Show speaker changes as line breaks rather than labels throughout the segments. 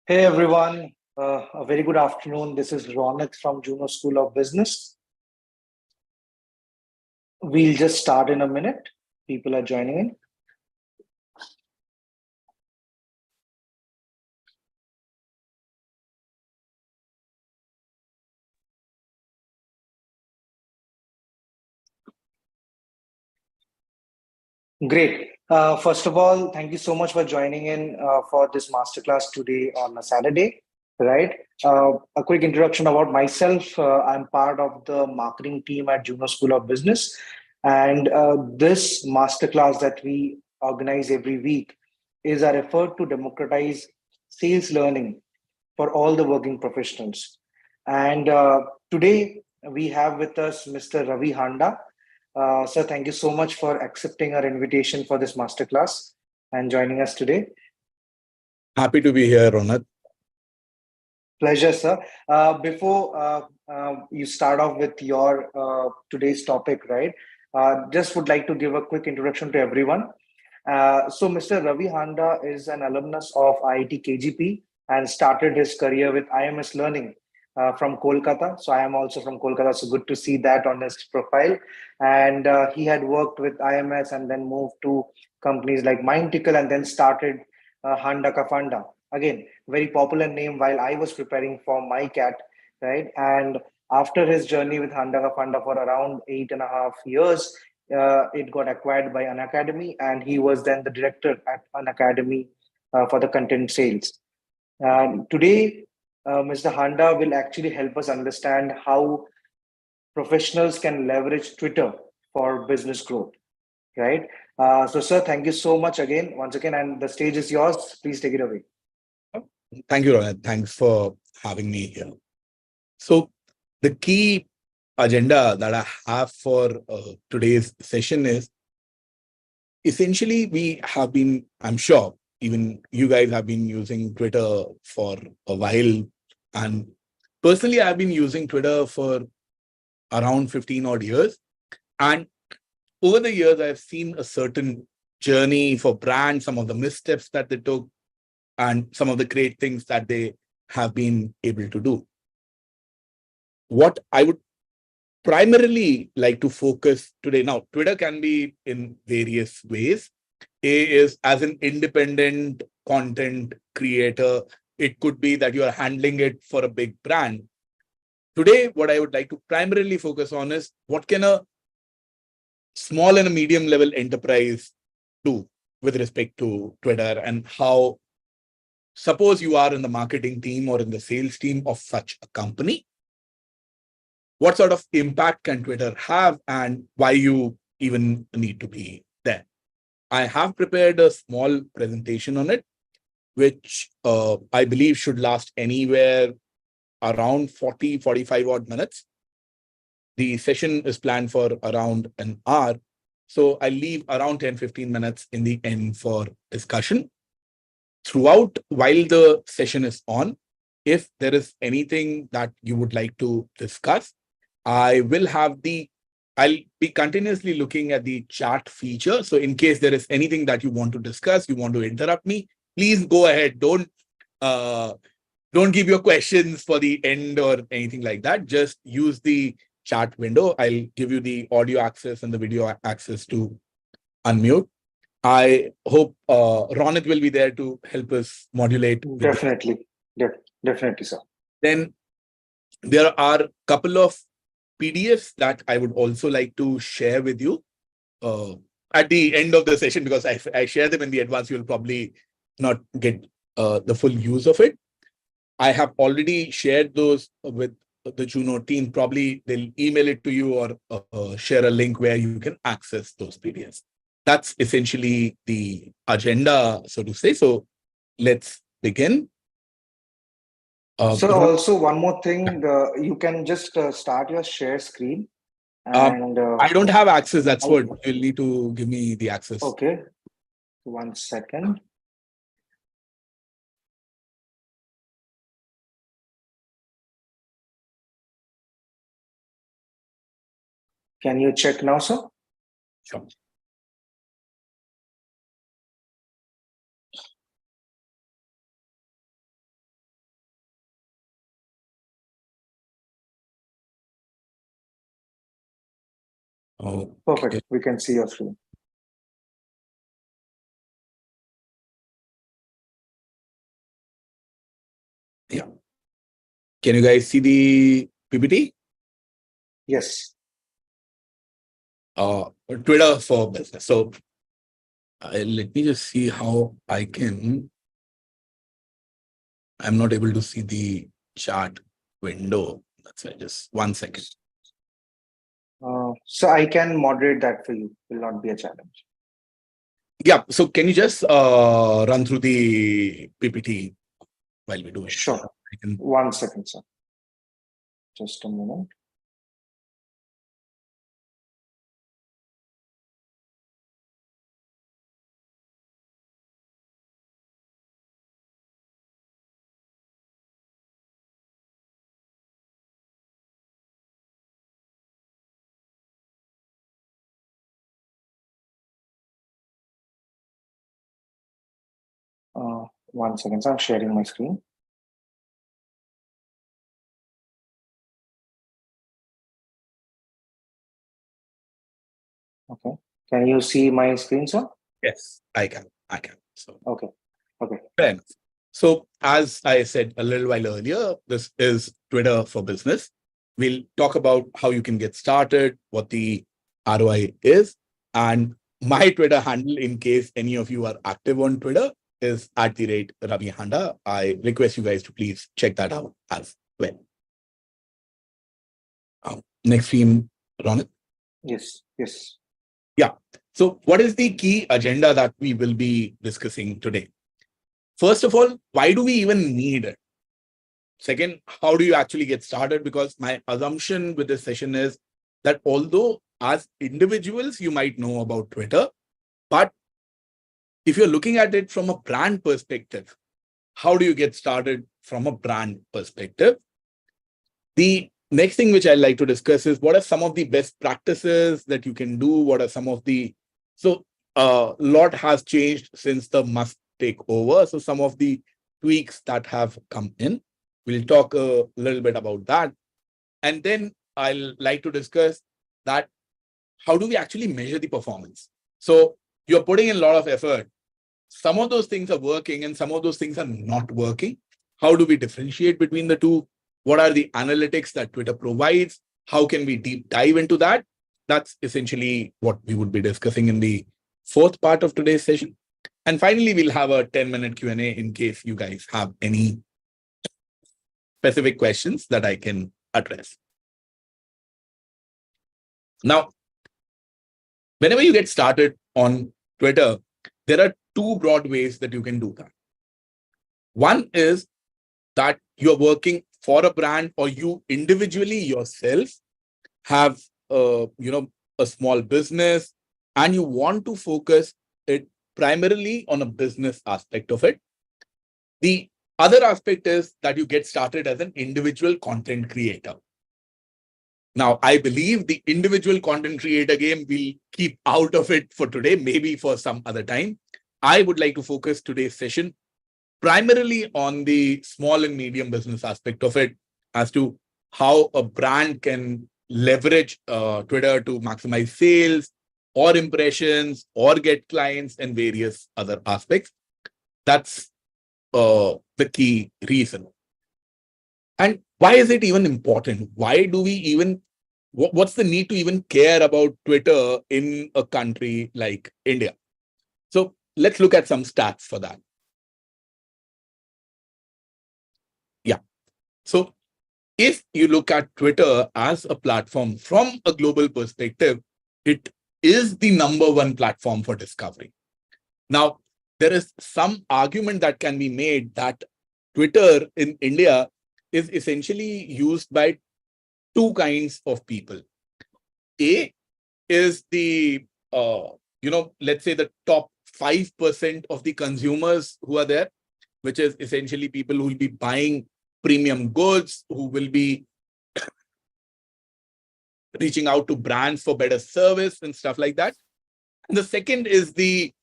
Hey everyone, a very good afternoon. This is Ronit from Juno School of Business. We'll just start in a minute. People are joining in. Great. First of all, thank you so much for joining in for this masterclass today on a Saturday, right? A quick introduction about myself. I'm part of the marketing team at Juno School of Business. And this masterclass that we organize every week is our effort to democratize sales learning for all the working professionals. And today we have with us Mr. Ravi Handa. Sir, thank you so much for accepting our invitation for this masterclass and joining us today.
Happy to be here, Ronat.
Pleasure, sir. Before you start off with your today's topic, right? Just would like to give a quick introduction to everyone. So Mr. Ravi Handa is an alumnus of IIT KGP and started his career with IMS Learning from Kolkata. So I am also from Kolkata, so good to see that on his profile. And he had worked with IMS and then moved to companies like Mindtickle and then started Handa Kafanda. Again, very popular name while I was preparing for my CAT, right? And after his journey with Handa Kafanda for around 8.5 years, it got acquired by an academy, and he was then the director at an academy for the content sales. Today, Mr. Handa will actually help us understand how professionals can leverage Twitter for business growth, right? So, sir, thank you so much again, once again, and the stage is yours. Please take it away.
Thank you, Ronat. Thanks for having me here. So the key agenda that I have for today's session is essentially we have been, I'm sure, even you guys have been using Twitter for a while. And personally, I've been using Twitter for around 15 odd years. And over the years, I've seen a certain journey for brands, some of the missteps that they took, and some of the great things that they have been able to do. What I would primarily like to focus today, now, Twitter can be in various ways. A is as an independent content creator. It could be that you are handling it for a big brand. Today, what I would like to primarily focus on is what can a small and a medium level enterprise do with respect to Twitter, and how, suppose you are in the marketing team or in the sales team of such a company, what sort of impact can Twitter have and why you even need to be there. I have prepared a small presentation on it, which I believe should last anywhere around 45 odd minutes. The session is planned for around an hour. So I leave around 10-15 minutes in the end for discussion. Throughout, while the session is on, if there is anything that you would like to discuss, I'll be continuously looking at the chat feature. So in case there is anything that you want to discuss, you want to interrupt me, please go ahead. Don't give your questions for the end or anything like that. Just use the chat window. I'll give you the audio access and the video access to unmute. I hope Ronit will be there to help us modulate.
Definitely. Definitely, sir.
Then there are a couple of PDFs that I would also like to share with you at the end of the session, because I share them in the advance. You'll probably not get the full use of it. I have already shared those with the Juno team. Probably they'll email it to you or share a link where you can access those PDFs. That's essentially the agenda, so to say. So let's begin.
So also one more thing, you can just start your share screen. And
I don't have access. That's what you'll need to give me the access.
Okay. 1 second. Can you check now, sir?
Sure. Oh,
Perfect. We can see your screen.
yeah. Can you guys see the PPT?
Yes.
Twitter for business. So let me just see how I can. I'm not able to see the chart window. That's why just 1 second.
So I can moderate that for you. Will not be a challenge.
Yeah. So can you just run through the PPT while we do it?
Sure.
I can.
1 second, sir. Just a moment. Uh, 1 second, sir. I'm sharing my screen. Okay. Can you see my screen, sir?
Yes, I can. So
Okay. Okay.
fair enough. So as I said a little while earlier, this is Twitter for business. We'll talk about how you can get started, what the ROI is, and my Twitter handle, in case any of you are active on Twitter, is @Ravi Handa. I request you guys to please check that out as well. Next stream, Ronit.
Yes. Yes.
Yeah. So what is the key agenda that we will be discussing today? First of all, why do we even need it? Second, how do you actually get started? Because my assumption with this session is that although as individuals, you might know about Twitter, but if you're looking at it from a brand perspective, how do you get started from a brand perspective? The next thing which I'd like to discuss is what are some of the best practices that you can do? What are some of the, so a lot has changed since the Musk takeover. So some of the tweaks that have come in, we'll talk a little bit about that. And then I'll like to discuss that how do we actually measure the performance? So you're putting in a lot of effort. Some of those things are working and some of those things are not working. How do we differentiate between the two? What are the analytics that Twitter provides? How can we deep dive into that? That's essentially what we would be discussing in the fourth part of today's session. And finally, we'll have a 10-minute Q&A in case you guys have any specific questions that I can address. Now, whenever you get started on Twitter, there are two broad ways that you can do that. One is that you're working for a brand or you individually yourself have a small business and you want to focus it primarily on a business aspect of it. The other aspect is that you get started as an individual content creator. Now, I believe the individual content creator game will keep out of it for today, maybe for some other time. I would like to focus today's session primarily on the small and medium business aspect of it as to how a brand can leverage Twitter to maximize sales or impressions or get clients and various other aspects. That's the key reason. And why is it even important? Why do we even, what's the need to even care about Twitter in a country like India? So let's look at some stats for that. Yeah. So if you look at Twitter as a platform from a global perspective, it is the number one platform for discovery. Now, there is some argument that can be made that Twitter in India is essentially used by two kinds of people. A is the, let's say the top 5% of the consumers who are there, which is essentially people who will be buying premium goods, who will be reaching out to brands for better service and stuff like that. And the second is the,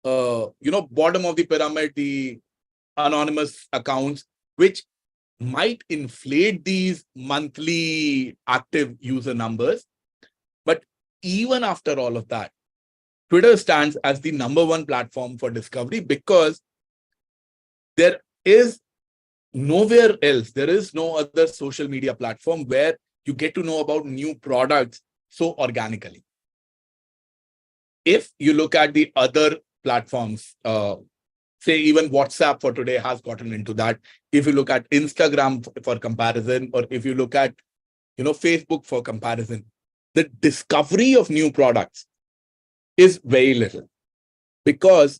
bottom of the pyramid, the anonymous accounts, which might inflate these monthly active user numbers. But even after all of that, Twitter stands as the number one platform for discovery because there is nowhere else, there is no other social media platform where you get to know about new products so organically. If you look at the other platforms, say even WhatsApp for today has gotten into that. If you look at Instagram for comparison, or if you look at Facebook for comparison, the discovery of new products is very little because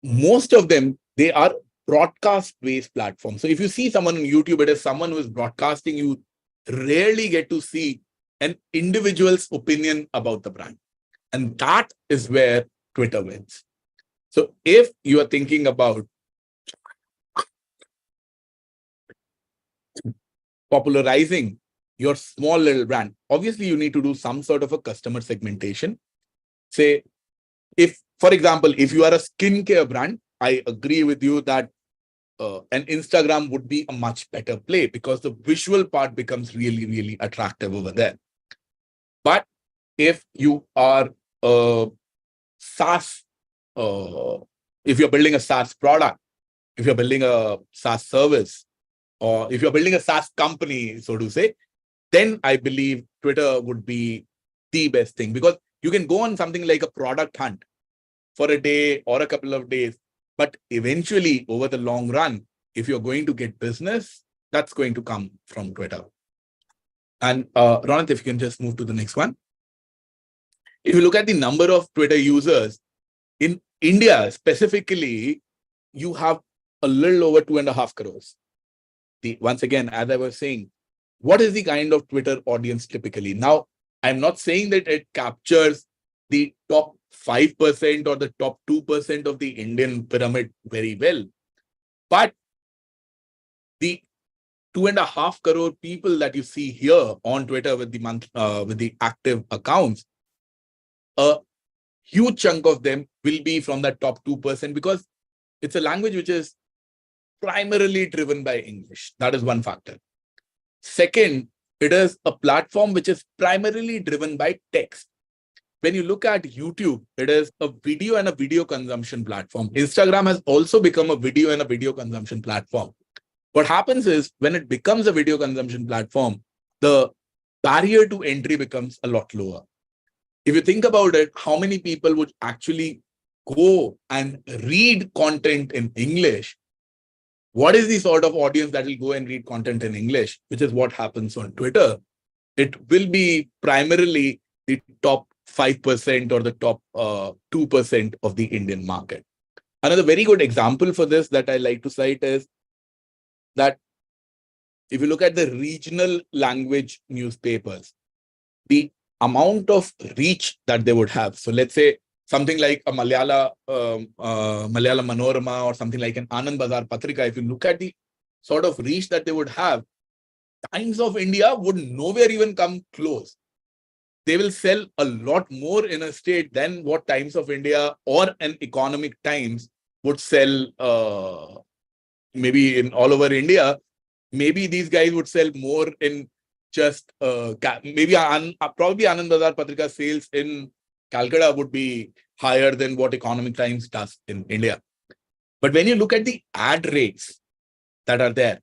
most of them, they are broadcast-based platforms. So if you see someone on YouTube, it is someone who is broadcasting. You rarely get to see an individual's opinion about the brand. And that is where Twitter wins. So if you are thinking about popularizing your small little brand, obviously you need to do some sort of a customer segmentation. Say, if, for example, if you are a skincare brand, I agree with you that an Instagram would be a much better play because the visual part becomes really, really attractive over there. But if you are a SaaS, if you're building a SaaS product, if you're building a SaaS service, or if you're building a SaaS company, so to say, then I believe Twitter would be the best thing because you can go on something like a product hunt for a day or a couple of days. But eventually, over the long run, if you're going to get business, that's going to come from Twitter. And Ronit, if you can just move to the next one. If you look at the number of Twitter users in India specifically, you have a little over 2.5 crores. Once again, as I was saying, what is the kind of Twitter audience typically? Now, I'm not saying that it captures the top 5% or the top 2% of the Indian pyramid very well. But the 2.5 crore people that you see here on Twitter with the active accounts, a huge chunk of them will be from the top 2% because it's a language which is primarily driven by English. That is one factor. Second, it is a platform which is primarily driven by text. When you look at YouTube, it is a video and a video consumption platform. Instagram has also become a video and a video consumption platform. What happens is when it becomes a video consumption platform, the barrier to entry becomes a lot lower. If you think about it, how many people would actually go and read content in English? What is the sort of audience that will go and read content in English, which is what happens on Twitter? It will be primarily the top 5% or the top 2% of the Indian market. Another very good example for this that I like to cite is that if you look at the regional language newspapers, the amount of reach that they would have. So let's say something like a Malayalam Manorama or something like an Anand Bazar Patrika, if you look at the sort of reach that they would have, Times of India would nowhere even come close. They will sell a lot more in a state than what Times of India or an Economic Times would sell maybe in all over India. Maybe these guys would sell more in just maybe probably Anand Bazar Patrika sales in Calcutta would be higher than what Economic Times does in India. But when you look at the ad rates that are there,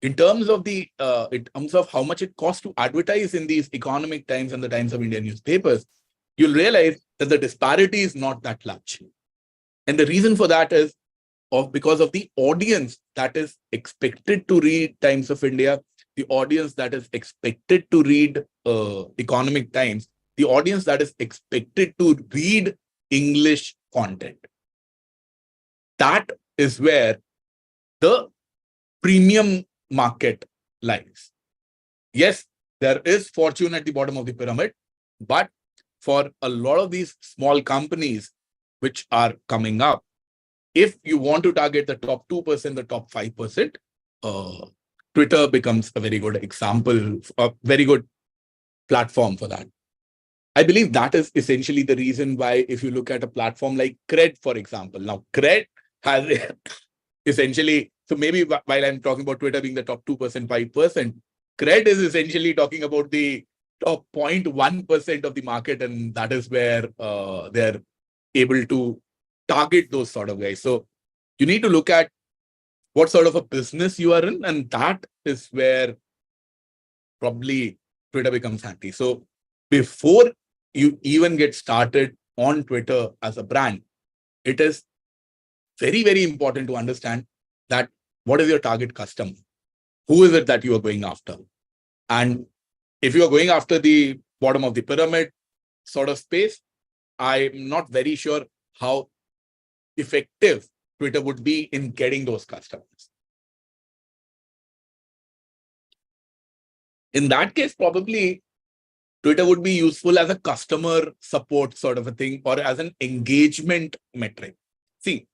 in terms of how much it costs to advertise in these Economic Times and the Times of India newspapers, you'll realize that the disparity is not that large. And the reason for that is because of the audience that is expected to read Times of India, the audience that is expected to read Economic Times, the audience that is expected to read English content. That is where the premium market lies. Yes, there is fortune at the bottom of the pyramid, but for a lot of these small companies which are coming up, if you want to target the top 2%, the top 5%, Twitter becomes a very good example, a very good platform for that. I believe that is essentially the reason why, if you look at a platform like Cred, for example, now Cred has essentially, so maybe while I'm talking about Twitter being the top 2%, 5%, Cred is essentially talking about the top 0.1% of the market, and that is where they're able to target those sort of guys. So you need to look at what sort of a business you are in, and that is where probably Twitter becomes handy. So before you even get started on Twitter as a brand, it is very, very important to understand that what is your target customer? Who is it that you are going after? And if you are going after the bottom of the pyramid sort of space, I'm not very sure how effective Twitter would be in getting those customers. In that case, probably Twitter would be useful as a customer support sort of a thing, or as an engagement metric. See,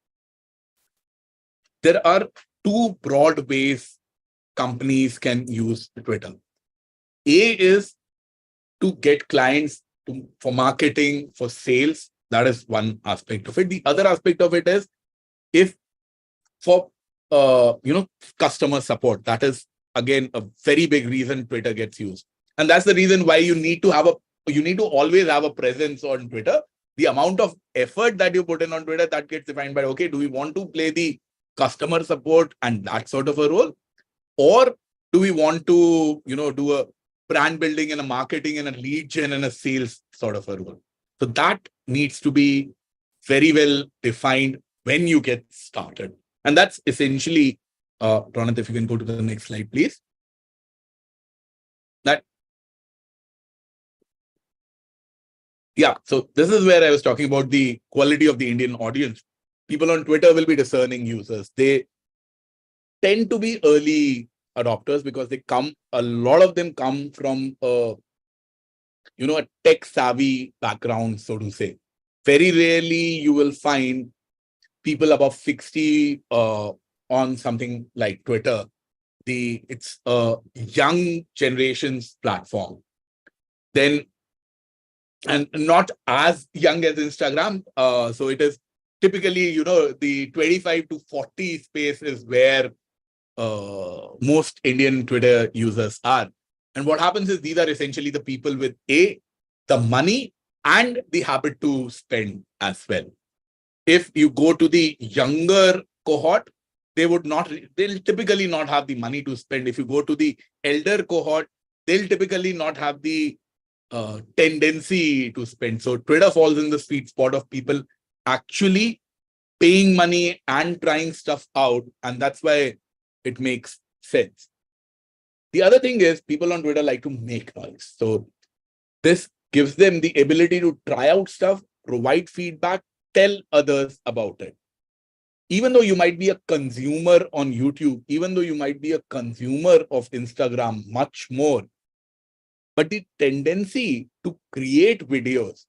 there are two broad ways companies can use Twitter. A is to get clients for marketing, for sales. That is one aspect of it. The other aspect of it is if for customer support. That is again a very big reason Twitter gets used, and that's the reason why you need to always have a presence on Twitter. The amount of effort that you put in on Twitter, that gets defined by, okay, do we want to play the customer support and that sort of a role, or do we want to do a brand building and a marketing and a lead gen and a sales sort of a role? So that needs to be very well defined when you get started. And that's essentially, Ronit, if you can go to the next slide, please. So this is where I was talking about the quality of the Indian audience. People on Twitter will be discerning users. They tend to be early adopters because a lot of them come from a tech savvy background, so to say. Very rarely you will find people above 60 on something like Twitter. It's a young generation's platform. Then, and not as young as Instagram. So it is typically, the 25 to 40 space is where most Indian Twitter users are. And what happens is these are essentially the people with the money and the habit to spend as well. If you go to the younger cohort, they'll typically not have the money to spend. If you go to the elder cohort, they'll typically not have the tendency to spend. So Twitter falls in the sweet spot of people actually paying money and trying stuff out. And that's why it makes sense. The other thing is people on Twitter like to make noise. So this gives them the ability to try out stuff, provide feedback, tell others about it. Even though you might be a consumer on YouTube, even though you might be a consumer of Instagram much more, but the tendency to create videos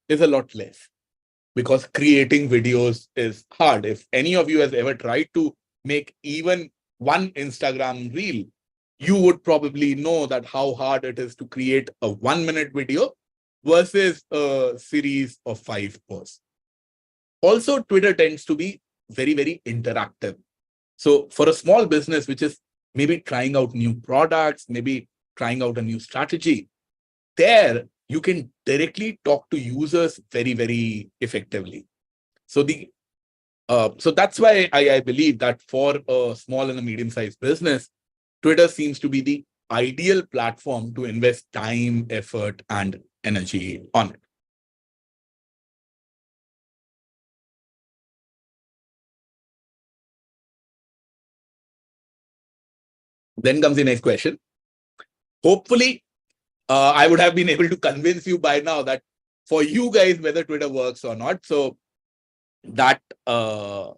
is a lot less, because creating videos is hard. If any of you has ever tried to make even one Instagram reel, you would probably know that how hard it is to create a 1-minute video versus a series of 5 posts. Also, Twitter tends to be very, very interactive. So for a small business, which is maybe trying out new products, maybe trying out a new strategy, there you can directly talk to users very, very effectively. So so that's why I believe that for a small and a medium-sized business, Twitter seems to be the ideal platform to invest time, effort, and energy on it. Then comes the next question. Hopefully, I would have been able to convince you by now that for you guys, whether Twitter works or not. So that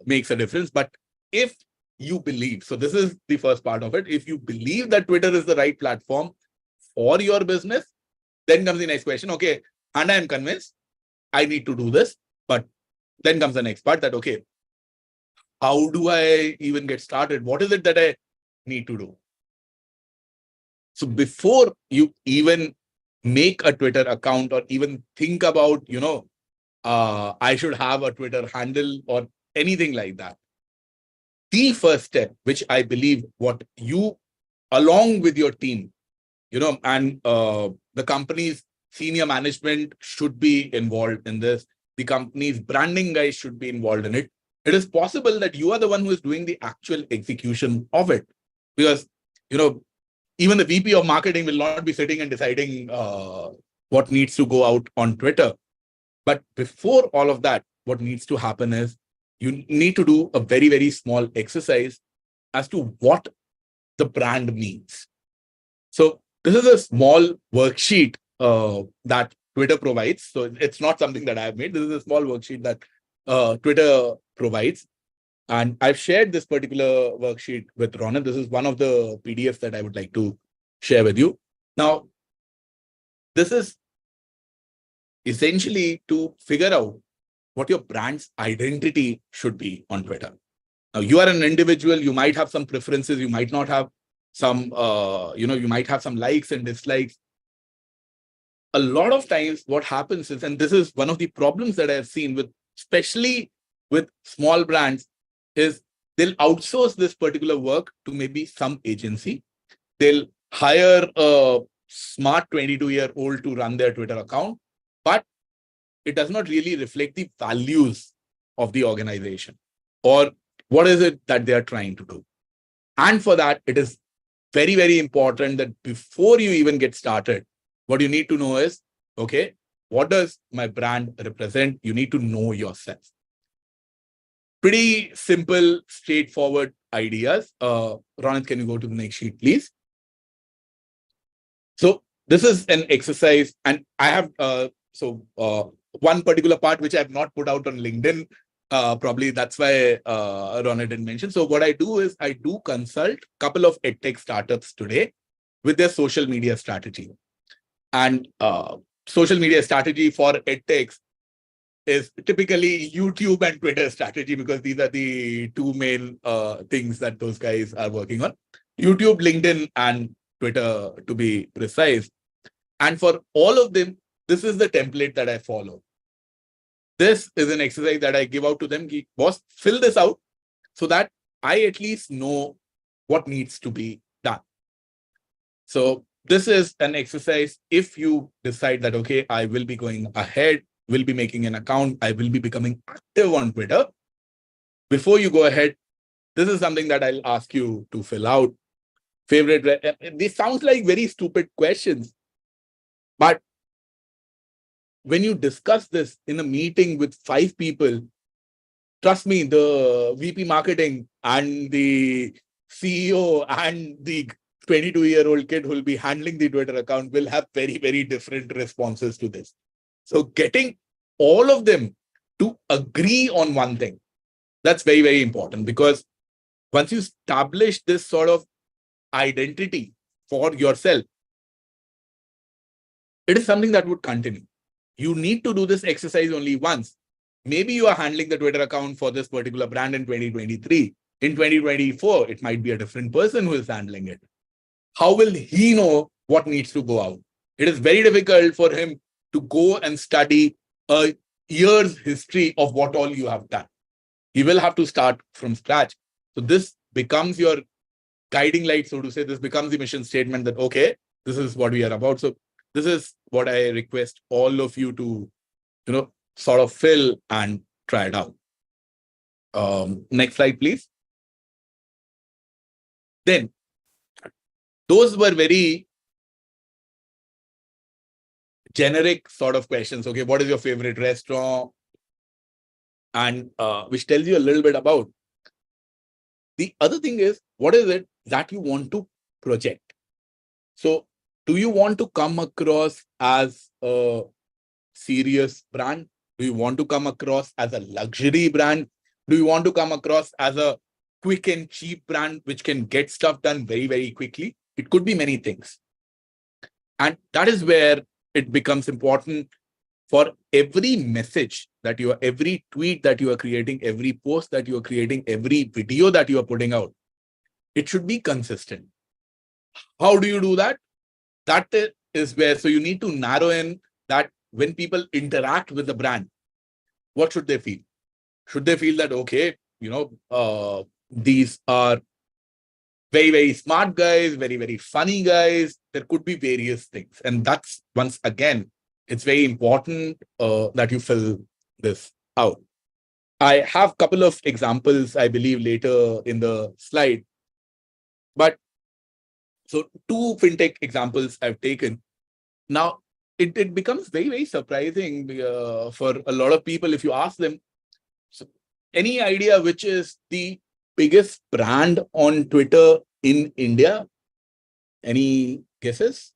makes a difference. But if you believe, so this is the first part of it. If you believe that Twitter is the right platform for your business, then comes the next question. Okay, and I'm convinced I need to do this. But then comes the next part that, okay, how do I even get started? What is it that I need to do? So before you even make a Twitter account or even think about, I should have a Twitter handle or anything like that, the first step, which I believe what you, along with your team, and The company's senior management should be involved in this. The company's branding guys should be involved in it. It is possible that you are the one who is doing the actual execution of it. Because, even the VP of marketing will not be sitting and deciding what needs to go out on Twitter. But before all of that, what needs to happen is you need to do a very, very small exercise as to what the brand means. So this is a small worksheet that Twitter provides. So it's not something that I have made. This is a small worksheet that Twitter provides. And I've shared this particular worksheet with Ronan. This is one of the PDFs that I would like to share with you. Now, this is essentially to figure out what your brand's identity should be on Twitter. Now, you are an individual. You might have some preferences. You might not have some, you might have some likes and dislikes. A lot of times what happens is, and this is one of the problems that I've seen with, especially with small brands, is they'll outsource this particular work to maybe some agency. They'll hire a smart 22-year-old to run their Twitter account, but it does not really reflect the values of the organization or what is it that they are trying to do. And for that, it is very, very important that before you even get started, what you need to know is, okay, what does my brand represent? You need to know yourself. Pretty simple, straightforward ideas. Ronit, can you go to the next sheet, please? So this is an exercise, and I have one particular part which I have not put out on LinkedIn. Probably that's why Ronit didn't mention. So what I do is I do consult a couple of edtech startups today with their social media strategy. And social media strategy for edtechs is typically YouTube and Twitter strategy, because these are the two main things that those guys are working on. YouTube, LinkedIn, and Twitter, to be precise. And for all of them, this is the template that I follow. This is an exercise that I give out to them. Boss, fill this out so that I at least know what needs to be done. So this is an exercise. If you decide that, okay, I will be going ahead, will be making an account, I will be becoming active on Twitter. Before you go ahead, this is something that I'll ask you to fill out. This sounds like very stupid questions, but when you discuss this in a meeting with 5 people, trust me, the VP marketing and the CEO and the 22-year-old kid who will be handling the Twitter account will have very, very different responses to this. So getting all of them to agree on one thing, that's very, very important, because once you establish this sort of identity for yourself, it is something that would continue. You need to do this exercise only once. Maybe you are handling the Twitter account for this particular brand in 2023. In 2024, it might be a different person who is handling it. How will he know what needs to go out? It is very difficult for him to go and study a year's history of what all you have done. He will have to start from scratch. So this becomes your guiding light, so to say. This becomes the mission statement that, okay, this is what we are about. So this is what I request all of you to, sort of fill and try it out. Next slide, please. Then, those were very generic sort of questions. Okay, what is your favorite restaurant? And which tells you a little bit about. The other thing is, what is it that you want to project? So, do you want to come across as a serious brand? Do you want to come across as a luxury brand? Do you want to come across as a quick and cheap brand which can get stuff done very, very quickly? It could be many things. And that is where it becomes important for every message that you are, every tweet that you are creating, every post that you are creating, every video that you are putting out, it should be consistent. How do you do that? That is where, so you need to narrow in that when people interact with the brand, what should they feel? Should they feel that, okay, these are very, very smart guys, very, very funny guys. There could be various things. And that's, once again, it's very important that you fill this out. I have a couple of examples, I believe, later in the slide. But so 2 fintech examples I've taken. Now, it becomes very, very surprising for a lot of people if you ask them, so any idea which is the biggest brand on Twitter in India? Any guesses?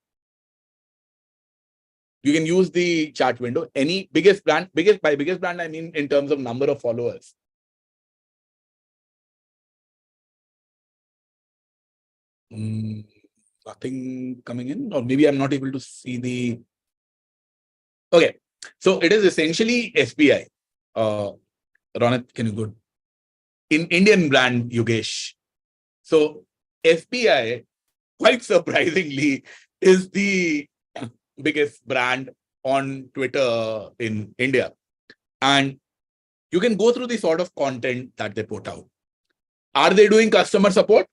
You can use the chat window. Any biggest brand, by biggest brand, I mean in terms of number of followers. Nothing coming in, or maybe I'm not able to see the. Okay, so it is essentially SBI. Ronit, can you go? In Indian brand, Yogesh. So SBI, quite surprisingly, is the biggest brand on Twitter in India. And you can go through the sort of content that they put out. Are they doing customer support?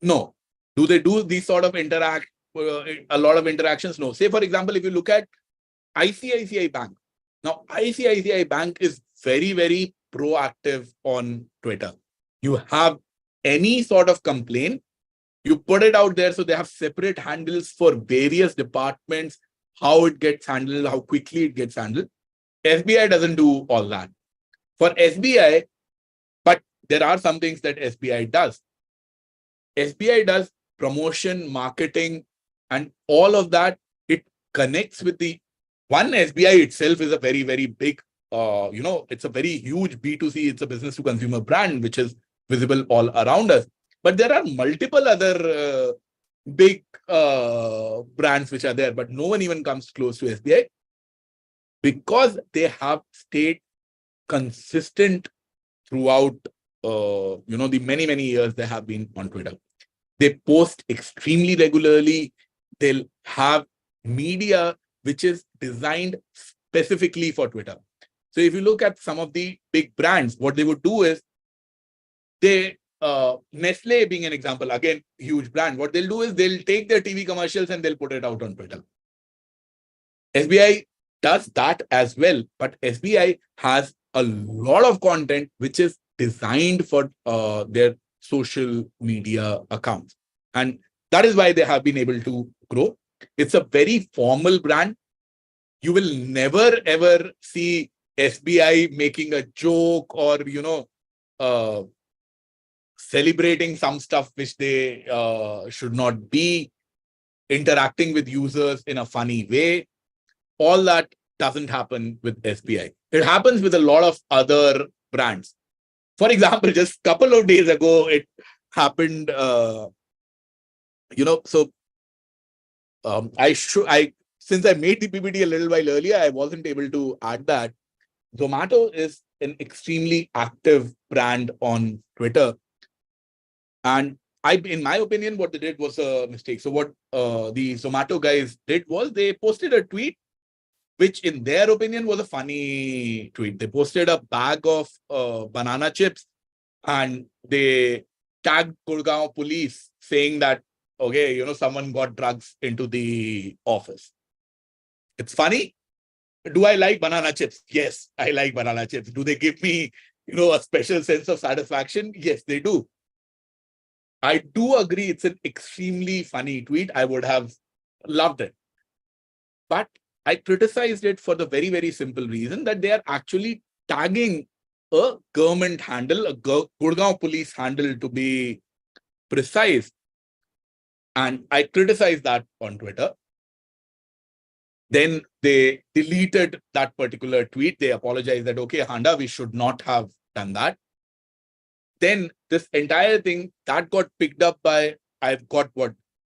No. Do they do these sort of a lot of interactions? No. Say, for example, if you look at ICICI Bank. Now, ICICI Bank is very, very proactive on Twitter. You have any sort of complaint, you put it out there. So they have separate handles for various departments, how it gets handled, how quickly it gets handled. SBI doesn't do all that. For SBI, but there are some things that SBI does. SBI does promotion, marketing, and all of that. It connects with the one. SBI itself is a very, very big, it's a very huge B2C. It's a business to consumer brand, which is visible all around us. But there are multiple other big brands which are there, but no one even comes close to SBI because they have stayed consistent throughout, the many, many years they have been on Twitter. They post extremely regularly. They'll have media which is designed specifically for Twitter. So if you look at some of the big brands, what they would do is Nestle being an example, again, huge brand. What they'll do is they'll take their TV commercials and they'll put it out on Twitter. SBI does that as well, but SBI has a lot of content which is designed for their social media accounts. And that is why they have been able to grow. It's a very formal brand. You will never, ever see SBI making a joke or, celebrating some stuff which they should not be, interacting with users in a funny way. All that doesn't happen with SBI. It happens with a lot of other brands. For example, just a couple of days ago, it happened, since I made the PPT a little while earlier, I wasn't able to add that. Zomato is an extremely active brand on Twitter. And in my opinion, what they did was a mistake. So what the Zomato guys did was they posted a tweet, which in their opinion was a funny tweet. They posted a bag of banana chips and they tagged Gurgaon police saying that, okay, someone got drugs into the office. It's funny. Do I like banana chips? Yes, I like banana chips. Do they give me, a special sense of satisfaction? Yes, they do. I do agree it's an extremely funny tweet. I would have loved it. But I criticized it for the very, very simple reason that they are actually tagging a government handle, a Gurgaon police handle to be precise. And I criticized that on Twitter. Then they deleted that particular tweet. They apologized that, okay, Handa, we should not have done that. Then this entire thing that got picked up by,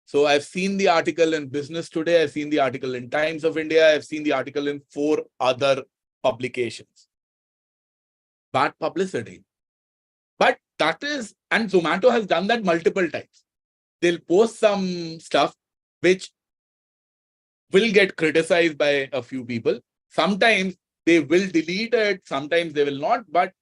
So I've seen the article in Business Today. I've seen the article in Times of India. I've seen the article in 4 other publications. Bad publicity. But and Zomato has done that multiple times. They'll post some stuff which will get criticized by a few people. Sometimes they will delete it. Sometimes they will not. But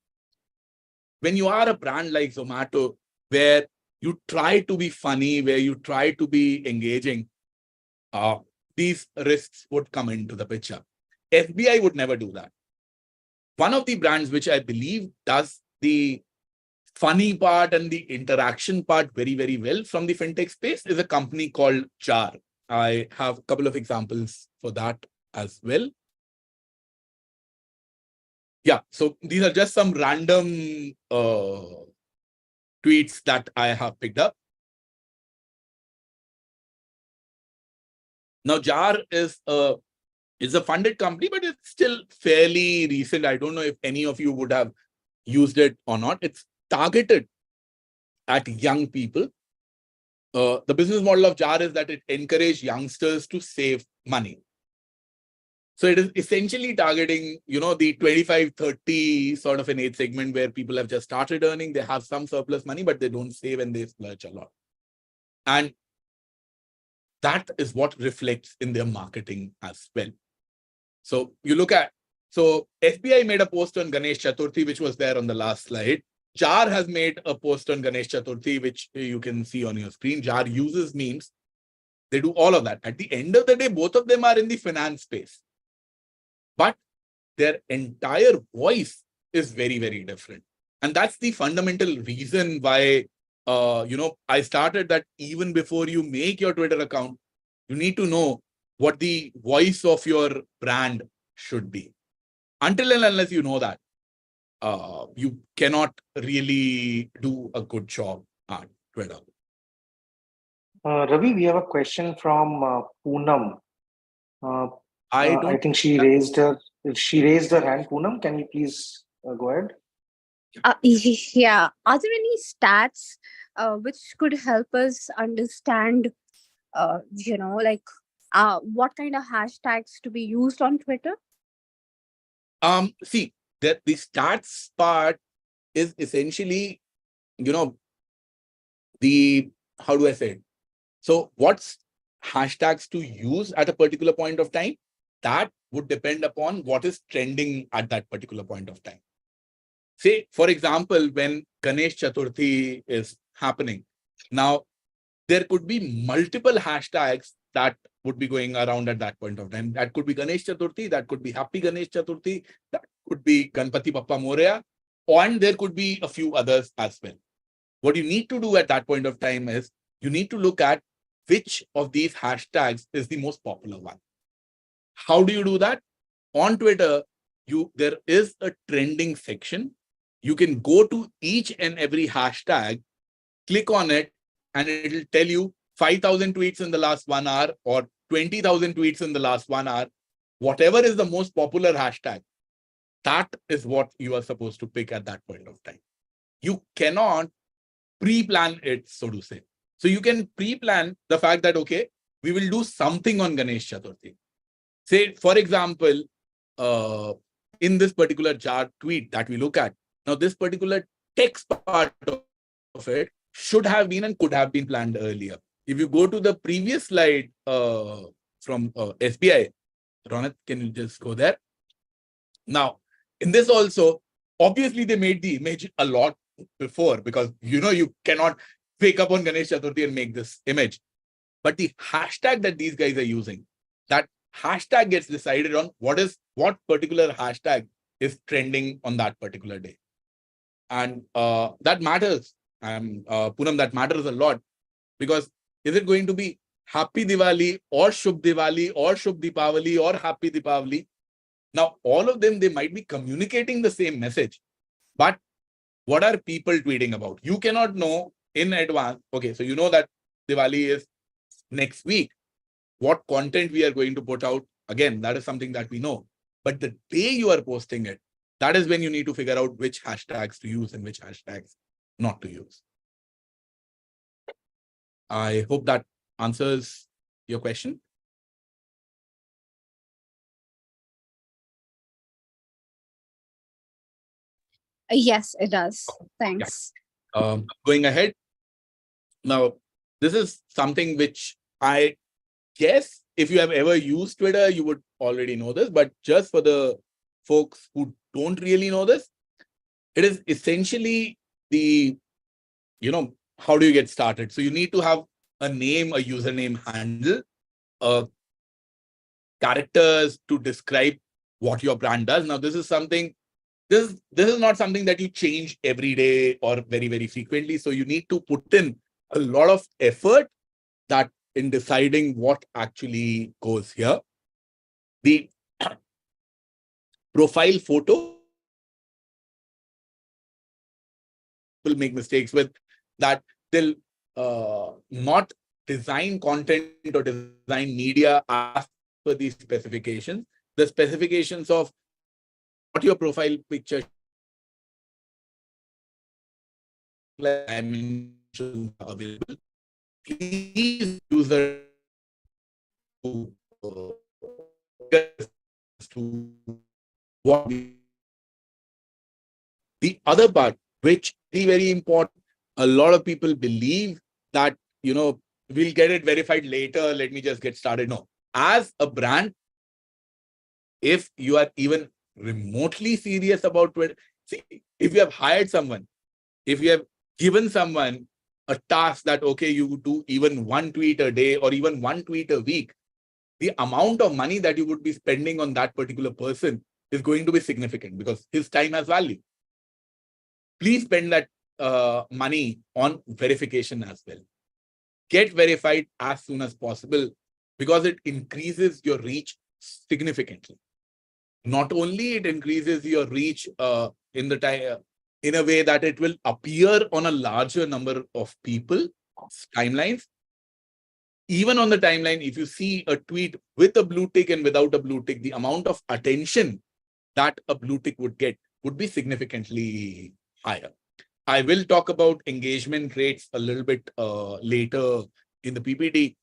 when you are a brand like Zomato, where you try to be funny, where you try to be engaging, these risks would come into the picture. FBI would never do that. One of the brands which I believe does the funny part and the interaction part very, very well from the fintech space is a company called Jar. I have a couple of examples for that as well. Yeah, so these are just some random tweets that I have picked up. Now, Jar is a funded company, but it's still fairly recent. I don't know if any of you would have used it or not. It's targeted at young people. The business model of Jar is that it encourages youngsters to save money. So it is essentially targeting, the 25, 30 sort of an age segment where people have just started earning. They have some surplus money, but they don't save and they splurge a lot. And that is what reflects in their marketing as well. So you look at, so FBI made a post on Ganesh Chaturthi, which was there on the last slide. Jar has made a post on Ganesh Chaturthi, which you can see on your screen. Jar uses memes. They do all of that. At the end of the day, both of them are in the finance space. But their entire voice is very, very different. And that's the fundamental reason why, I started that even before you make your Twitter account, you need to know what the voice of your brand should be. Until and unless you know that, you cannot really do a good job at Twitter.
Ravi, we have a question from Poonam. I think she raised her hand. Poonam, can you please go ahead?
Yeah. Are there any stats which could help us understand, what kind of hashtags to be used on Twitter?
See, the stats part is essentially, how do I say it? So what's hashtags to use at a particular point of time? That would depend upon what is trending at that particular point of time. Say, for example, when Ganesh Chaturthi is happening, now there could be multiple hashtags that would be going around at that point of time. That could be Ganesh Chaturthi, that could be Happy Ganesh Chaturthi, that could be Ganpati Bappa Moria, and there could be a few others as well. What you need to do at that point of time is you need to look at which of these hashtags is the most popular one. How do you do that? On Twitter, there is a trending section. You can go to each and every hashtag, click on it, and it'll tell you 5,000 tweets in the last 1 hour or 20,000 tweets in the last 1 hour. Whatever is the most popular hashtag, that is what you are supposed to pick at that point of time. You cannot pre-plan it, so to say. So you can pre-plan the fact that, okay, we will do something on Ganesh Chaturthi. Say, for example, in this particular Jar tweet that we look at, now this particular text part of it should have been and could have been planned earlier. If you go to the previous slide from SBI, Ronit, can you just go there? Now, in this also, obviously they made the image a lot before because, you cannot wake up on Ganesh Chaturthi and make this image. But the hashtag that these guys are using, that hashtag gets decided on what particular hashtag is trending on that particular day. And that matters. Poonam, that matters a lot because is it going to be Happy Diwali or Shubh Diwali or Shubh Deepavali or Happy Deepavali? Now, all of them, they might be communicating the same message, but what are people tweeting about? You cannot know in advance. Okay, so you know that Diwali is next week. What content we are going to put out, again, that is something that we know. But the day you are posting it, that is when you need to figure out which hashtags to use and which hashtags not to use. I hope that answers your question.
Yes, it does. Thanks.
Yeah. Going ahead. Now, this is something which I guess if you have ever used Twitter, you would already know this, but just for the folks who don't really know this, it is essentially the, how do you get started? So you need to have a name, a username handle, characters to describe what your brand does. Now, this is not something that you change every day or very, very frequently. So you need to put in a lot of effort that in deciding what actually goes here. The profile photo will make mistakes with that. They'll not design content or design media as per these specifications. The specifications of what your profile picture dimensions are available. Please use the to what the other part, which is very important. A lot of people believe that, we'll get it verified later. Let me just get started. No, as a brand, if you are even remotely serious about it, see, if you have hired someone, if you have given someone a task that, okay, you do even one tweet a day or even one tweet a week, the amount of money that you would be spending on that particular person is going to be significant because his time has value. Please spend that money on verification as well. Get verified as soon as possible because it increases your reach significantly. Not only it increases your reach in the time in a way that it will appear on a larger number of people timelines. Even on the timeline, if you see a tweet with a blue tick and without a blue tick, the amount of attention that a blue tick would get would be significantly higher. I will talk about engagement rates a little bit later in the PPT.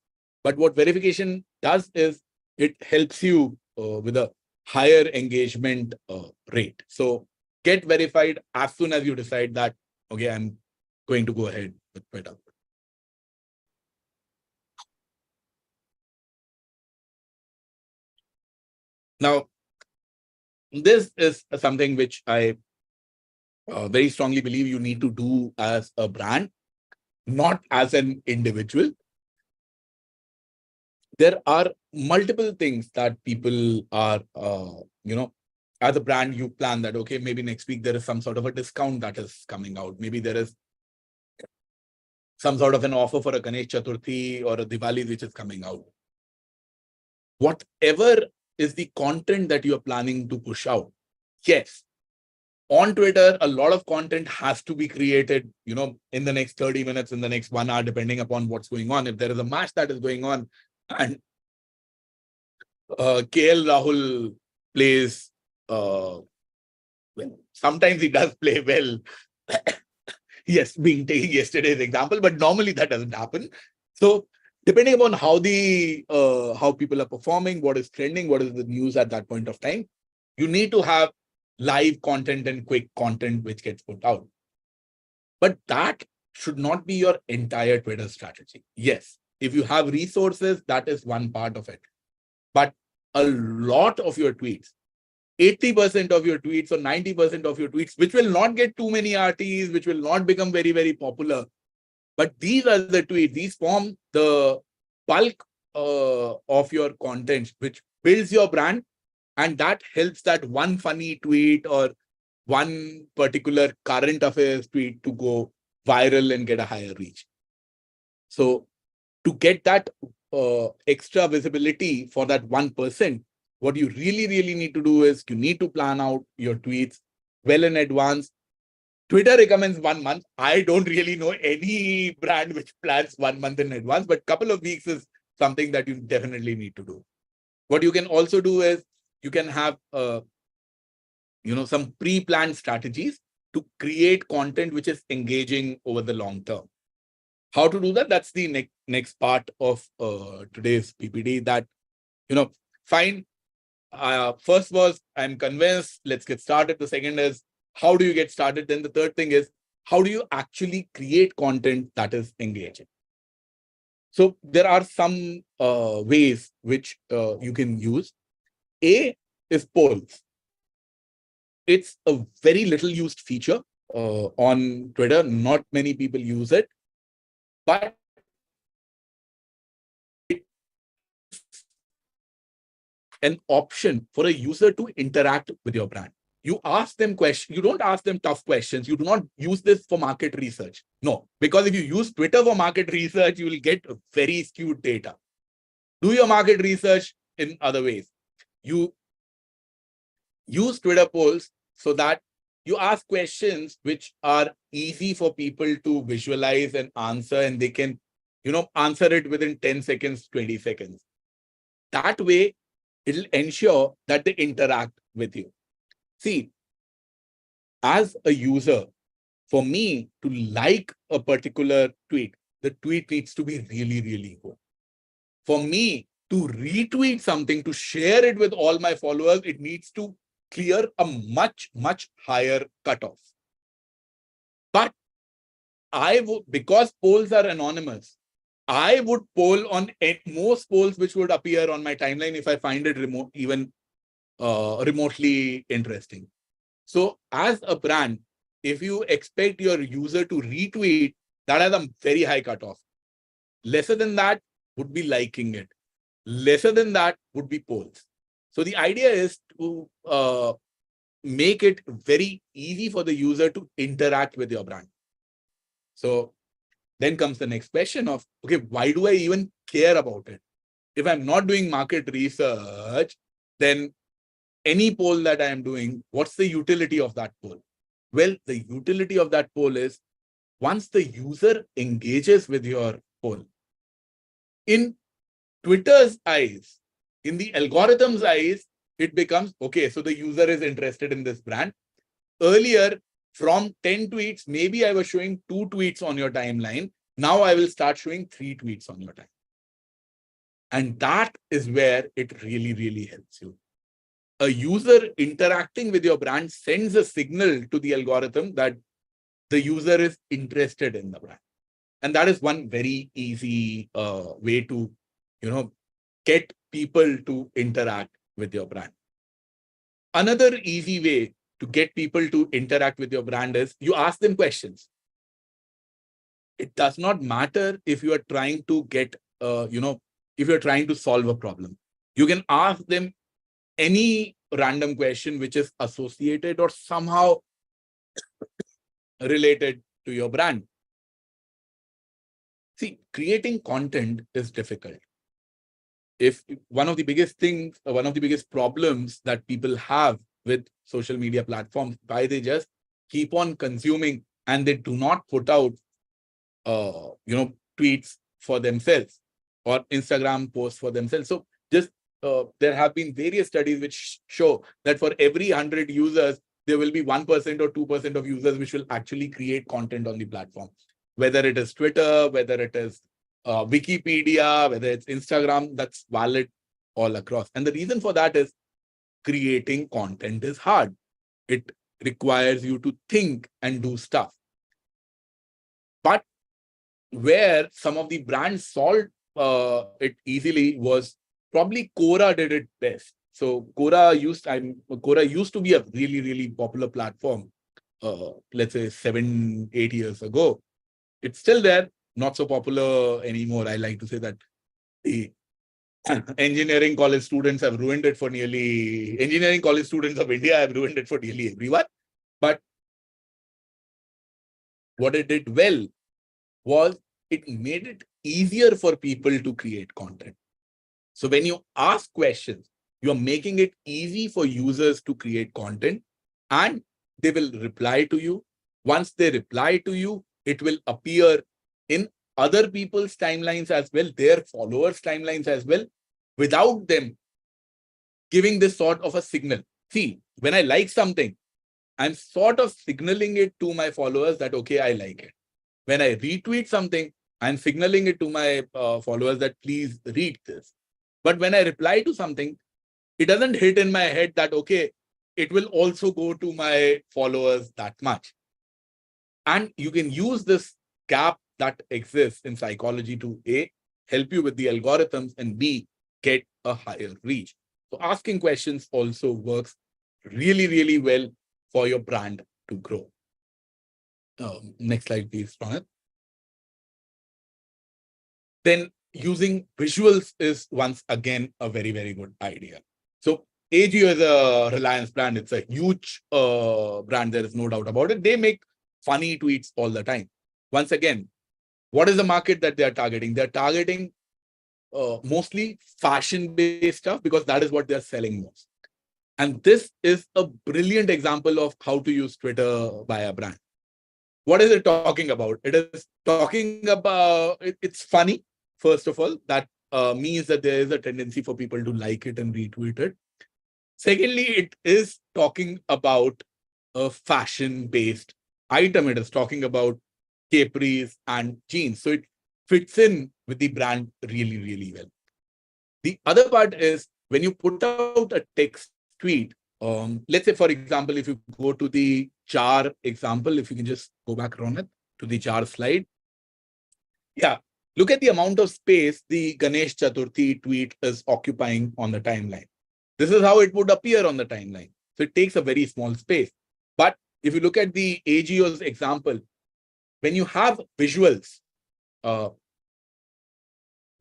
But what verification does is it helps you with a higher engagement rate. So get verified as soon as you decide that, okay, I'm going to go ahead with Twitter. Now, this is something which I very strongly believe you need to do as a brand, not as an individual. There are multiple things that people are, as a brand, you plan that, okay, maybe next week there is some sort of a discount that is coming out. Maybe there is some sort of an offer for a Ganesh Chaturthi or a Diwali which is coming out. Whatever is the content that you are planning to push out, yes, on Twitter, a lot of content has to be created, in the next 30 minutes, in the next 1 hour, depending upon what's going on. If there is a match that is going on and KL Rahul plays, well, sometimes he does play well. Yes, being taking yesterday's example, but normally that doesn't happen. So depending upon how people are performing, what is trending, what is the news at that point of time, you need to have live content and quick content which gets put out. But that should not be your entire Twitter strategy. Yes, if you have resources, that is one part of it. But a lot of your tweets, 80% of your tweets or 90% of your tweets, which will not get too many RTs, which will not become very, very popular. But these are the tweets, these form the bulk of your content, which builds your brand. And that helps that one funny tweet or one particular current affairs tweet to go viral and get a higher reach. So to get that extra visibility for that 1%, what you really, really need to do is you need to plan out your tweets well in advance. Twitter recommends 1 month. I don't really know any brand which plans 1 month in advance, but a couple of weeks is something that you definitely need to do. What you can also do is you can have some pre-planned strategies to create content which is engaging over the long term. How to do that? That's the next part of today's PPT. That, fine. First was, I'm convinced, let's get started. The second is, how do you get started? Then the third thing is, how do you actually create content that is engaging? So there are some ways which you can use. A is polls. It's a very little used feature on Twitter. Not many people use it. but it an option for a user to interact with your brand. You ask them questions. You don't ask them tough questions. You do not use this for market research. No, because if you use Twitter for market research, you will get very skewed data. Do your market research in other ways. You use Twitter polls so that you ask questions which are easy for people to visualize and answer, and they can, answer it within 10 seconds, 20 seconds. That way, it'll ensure that they interact with you. See, as a user, for me to like a particular tweet, the tweet needs to be really, really good. For me to retweet something, to share it with all my followers, it needs to clear a much, much higher cutoff. But I would, because polls are anonymous, I would poll on most polls which would appear on my timeline if I find it remotely interesting. So as a brand, if you expect your user to retweet, that has a very high cutoff. Lesser than that would be liking it. Lesser than that would be polls. So the idea is to make it very easy for the user to interact with your brand. So then comes the next question of, okay, why do I even care about it? If I'm not doing market research, then any poll that I am doing, what's the utility of that poll? Well, the utility of that poll is once the user engages with your poll, in Twitter's eyes, in the algorithm's eyes, it becomes, okay, so the user is interested in this brand. Earlier, from 10 tweets, maybe I was showing 2 tweets on your timeline. Now I will start showing 3 tweets on your timeline. And that is where it really, really helps you. A user interacting with your brand sends a signal to the algorithm that the user is interested in the brand. And that is one very easy way to, get people to interact with your brand. Another easy way to get people to interact with your brand is you ask them questions. It does not matter if you are trying to get, if you're trying to solve a problem. You can ask them any random question which is associated or somehow related to your brand. See, creating content is difficult. If one of the biggest problems that people have with social media platforms, why they just keep on consuming and they do not put out, tweets for themselves or Instagram posts for themselves. So just there have been various studies which show that for every 100 users, there will be 1% or 2% of users which will actually create content on the platform. Whether it is Twitter, whether it is Wikipedia, whether it's Instagram, that's valid all across. And the reason for that is creating content is hard. It requires you to think and do stuff. But where some of the brands solved it easily was probably Quora did it best. So Quora used to be a really, really popular platform, let's say 7-8 years ago. It's still there, not so popular anymore. I like to say that the engineering college students of India have ruined it for nearly everyone. But what it did well was it made it easier for people to create content. So when you ask questions, you are making it easy for users to create content and they will reply to you. Once they reply to you, it will appear in other people's timelines as well, their followers' timelines as well, without them giving this sort of a signal. See, when I like something, I'm sort of signaling it to my followers that, okay, I like it. When I retweet something, I'm signaling it to my followers that please read this. But when I reply to something, it doesn't hit in my head that, okay, it will also go to my followers that much. And you can use this gap that exists in psychology to A, help you with the algorithms, and B, get a higher reach. So asking questions also works really, really well for your brand to grow. Next slide, please, Ronit. then using visuals is once again a very, very good idea. So AGO is a Reliance brand. It's a huge brand. There is no doubt about it. They make funny tweets all the time. Once again, what is the market that they are targeting? They're targeting mostly fashion-based stuff because that is what they're selling most. And this is a brilliant example of how to use Twitter by a brand. What is it talking about? It is talking about, it's funny, first of all. That means that there is a tendency for people to like it and retweet it. Secondly, it is talking about a fashion-based item. It is talking about capris and jeans. So it fits in with the brand really, really well. The other part is when you put out a text tweet, let's say, for example, if you go to the jar example, if you can just go back, Ronit, to the jar slide. Yeah, look at the amount of space the Ganesh Chaturthi tweet is occupying on the timeline. This is how it would appear on the timeline. So it takes a very small space. But if you look at the AGO's example, when you have visuals, when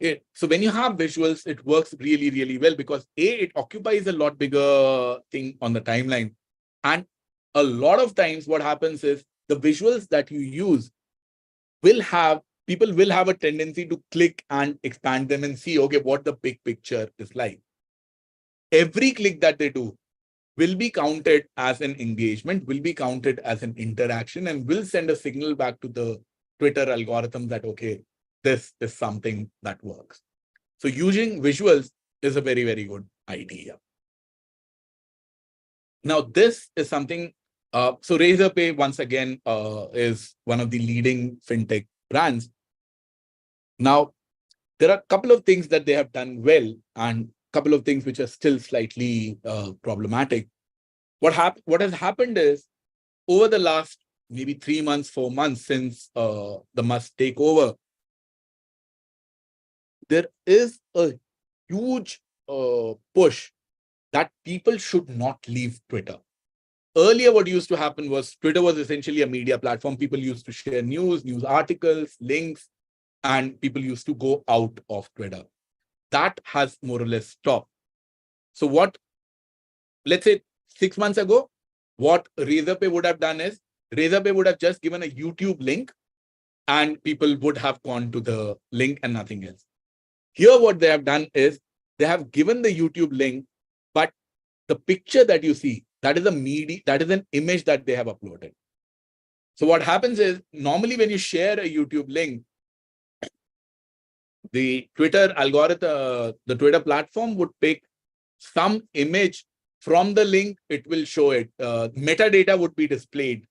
you have visuals, it works really, really well because it occupies a lot bigger thing on the timeline. And a lot of times what happens is the visuals that you use people will have a tendency to click and expand them and see, okay, what the big picture is like. Every click that they do will be counted as an engagement, will be counted as an interaction, and will send a signal back to the Twitter algorithm that, okay, this is something that works. So using visuals is a very, very good idea. Now, this is something, so Razorpay, once again, is one of the leading fintech brands. Now, there are a couple of things that they have done well and a couple of things which are still slightly problematic. What has happened is over the last maybe 3 months, 4 months since the Musk takeover, there is a huge push that people should not leave Twitter. Earlier, what used to happen was Twitter was essentially a media platform. People used to share news articles, links, and people used to go out of Twitter. That has more or less stopped. So let's say 6 months ago, what Razorpay would have done is Razorpay would have just given a YouTube link and people would have gone to the link and nothing else. Here, what they have done is they have given the YouTube link, but the picture that you see, that is an image that they have uploaded. So what happens is normally when you share a YouTube link, the Twitter algorithm, the Twitter platform would pick some image from the link. It will show it. Metadata would be displayed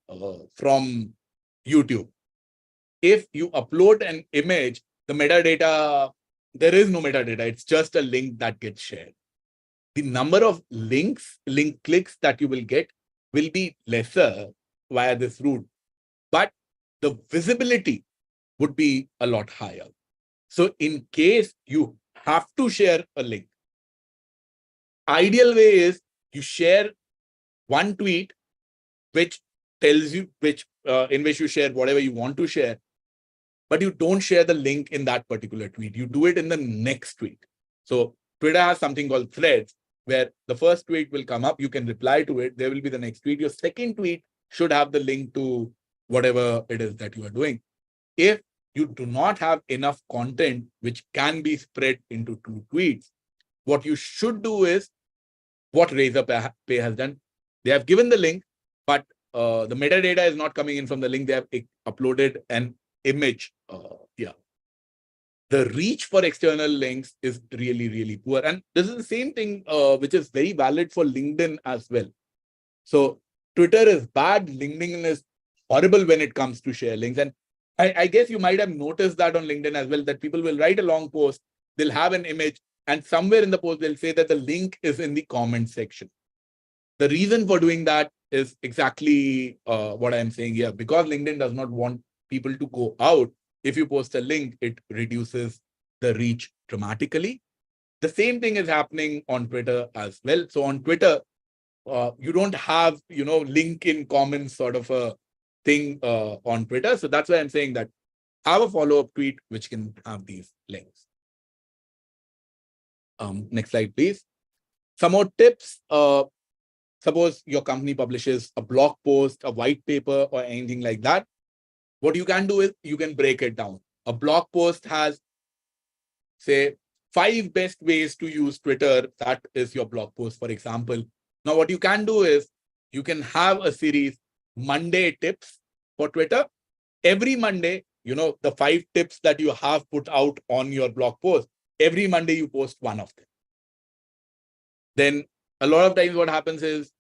from YouTube. If you upload an image, the metadata, there is no metadata. It's just a link that gets shared. The number of link clicks that you will get will be lesser via this route, but the visibility would be a lot higher. So in case you have to share a link, ideal way is you share one tweet which tells you in which you share whatever you want to share, but you don't share the link in that particular tweet. You do it in the next tweet. So Twitter has something called threads, where the first tweet will come up, you can reply to it, there will be the next tweet. Your second tweet should have the link to whatever it is that you are doing. If you do not have enough content which can be spread into 2 tweets, what you should do is what Razorpay has done. They have given the link, but the metadata is not coming in from the link. They have uploaded an image here. The reach for external links is really, really poor. And this is the same thing which is very valid for LinkedIn as well. So Twitter is bad. LinkedIn is horrible when it comes to share links. And I guess you might have noticed that on LinkedIn as well, that people will write a long post, they'll have an image, and somewhere in the post, they'll say that the link is in the comment section. The reason for doing that is exactly what I'm saying here. Because LinkedIn does not want people to go out, if you post a link, it reduces the reach dramatically. The same thing is happening on Twitter as well. So on Twitter, you don't have, link in comments sort of a thing on Twitter. So that's why I'm saying that have a follow-up tweet which can have these links. Next slide, please. Some more tips. Suppose your company publishes a blog post, a white paper, or anything like that. What you can do is you can break it down. A blog post has, say, 5 best ways to use Twitter. That is your blog post, for example. Now, what you can do is you can have a series, Monday tips for Twitter. Every Monday, the 5 tips that you have put out on your blog post, every Monday you post one of them. Then a lot of times what happens is,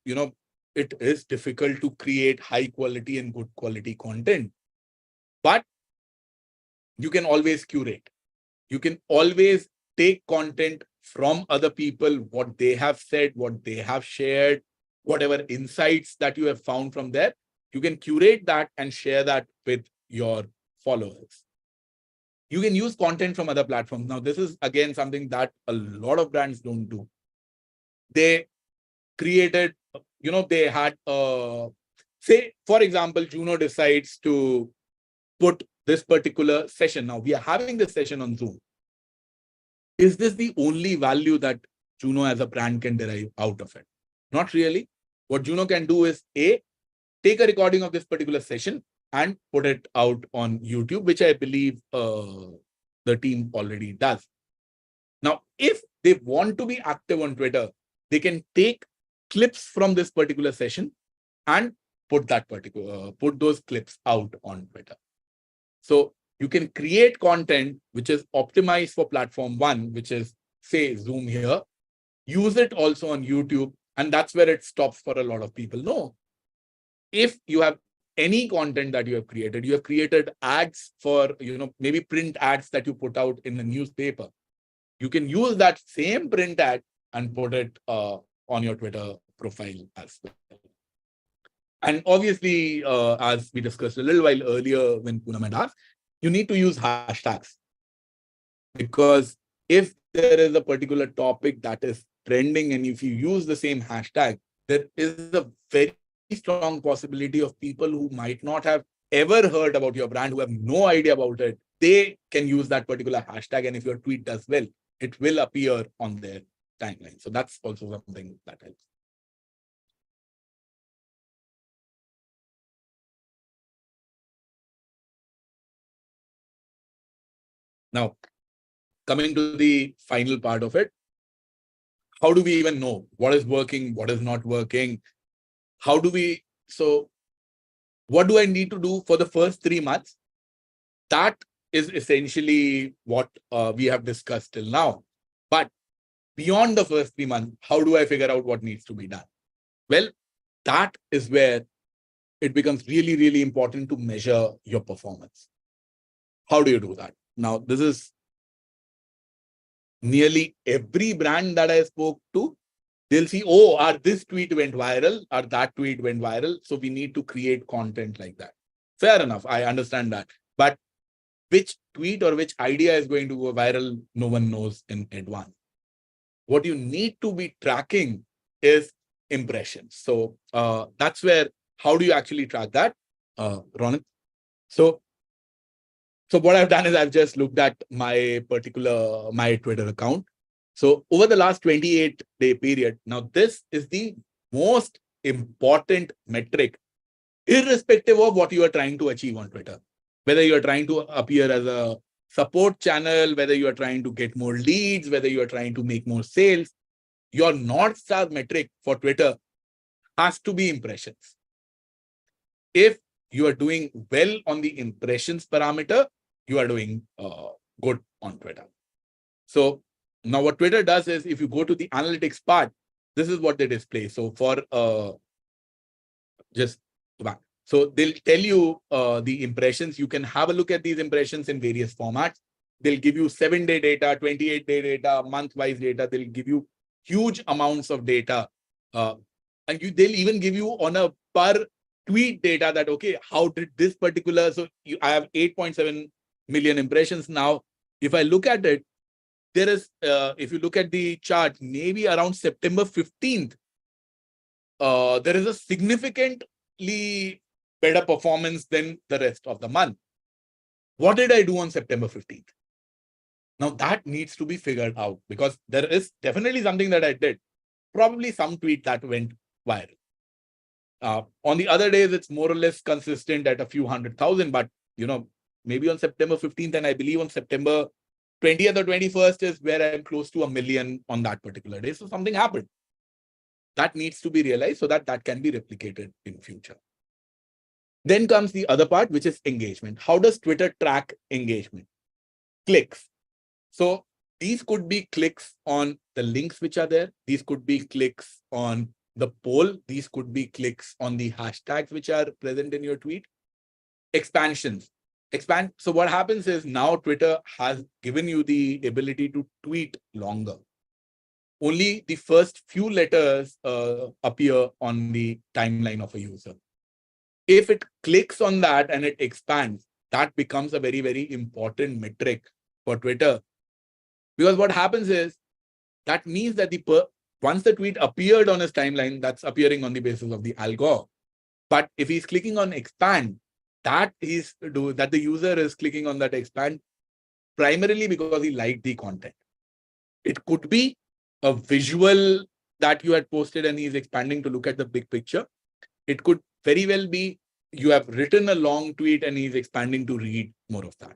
it is difficult to create high quality and good quality content, but you can always curate. You can always take content from other people, what they have said, what they have shared, whatever insights that you have found from there. You can curate that and share that with your followers. You can use content from other platforms. Now, this is again something that a lot of brands don't do. They created, they had, say, for example, Juno decides to put this particular session. Now, we are having this session on Zoom. Is this the only value that Juno as a brand can derive out of it? Not really. What Juno can do is, A, take a recording of this particular session and put it out on YouTube, which I believe the team already does. Now, if they want to be active on Twitter, they can take clips from this particular session and put those clips out on Twitter. So you can create content which is optimized for platform 1, which is, say, Zoom here, use it also on YouTube, and that's where it stops for a lot of people. No. If you have any content that you have created ads for, maybe print ads that you put out in the newspaper. You can use that same print ad and put it on your Twitter profile as well. And obviously, as we discussed a little while earlier when Poonam had asked, you need to use hashtags. Because if there is a particular topic that is trending and if you use the same hashtag, there is a very strong possibility of people who might not have ever heard about your brand, who have no idea about it, they can use that particular hashtag. And if your tweet does well, it will appear on their timeline. So that's also something that helps. Now, coming to the final part of it, how do we even know what is working, what is not working? So what do I need to do for the first 3 months? That is essentially what we have discussed till now. But beyond the first 3 months, how do I figure out what needs to be done? Well, that is where it becomes really, really important to measure your performance. How do you do that? Now, this is nearly every brand that I spoke to. They'll see, this tweet went viral, or that tweet went viral. So we need to create content like that. Fair enough. I understand that. But which tweet or which idea is going to go viral, no one knows in advance. What you need to be tracking is impressions. So that's where, how do you actually track that, Ronit? So what I've done is I've just looked at my Twitter account. So over the last 28-day period, now this is the most important metric, irrespective of what you are trying to achieve on Twitter. Whether you are trying to appear as a support channel, whether you are trying to get more leads, whether you are trying to make more sales, your North Star metric for Twitter has to be impressions. If you are doing well on the impressions parameter, you are doing good on Twitter. So now what Twitter does is, if you go to the analytics part, this is what they display. So for so they'll tell you the impressions. You can have a look at these impressions in various formats. They'll give you 7-day data, 28-day data, month-wise data. They'll give you huge amounts of data. And they'll even give you on a per tweet data that, okay, how did this particular, I have 8.7 million impressions now. If I look at it, there is, if you look at the chart, maybe around September 15th, there is a significantly better performance than the rest of the month. What did I do on September 15th? Now that needs to be figured out, because there is definitely something that I did, probably some tweet that went viral. On the other days, it's more or less consistent at a few 100,000, but maybe on September 15th, and I believe on September 20th or 21st is where I'm close to 1 million on that particular day. So something happened. That needs to be realized so that that can be replicated in future. Then comes the other part, which is engagement. How does Twitter track engagement? Clicks. So these could be clicks on the links which are there. These could be clicks on the poll. These could be clicks on the hashtags which are present in your tweet. Expansions. So what happens is now Twitter has given you the ability to tweet longer. Only the first few letters appear on the timeline of a user. If it clicks on that and it expands, that becomes a very, very important metric for Twitter. Because what happens is, that means that once the tweet appeared on his timeline, that's appearing on the basis of the algo. But if he's clicking on expand, that the user is clicking on that expand primarily because he liked the content. It could be a visual that you had posted and he's expanding to look at the big picture. It could very well be you have written a long tweet and he's expanding to read more of that.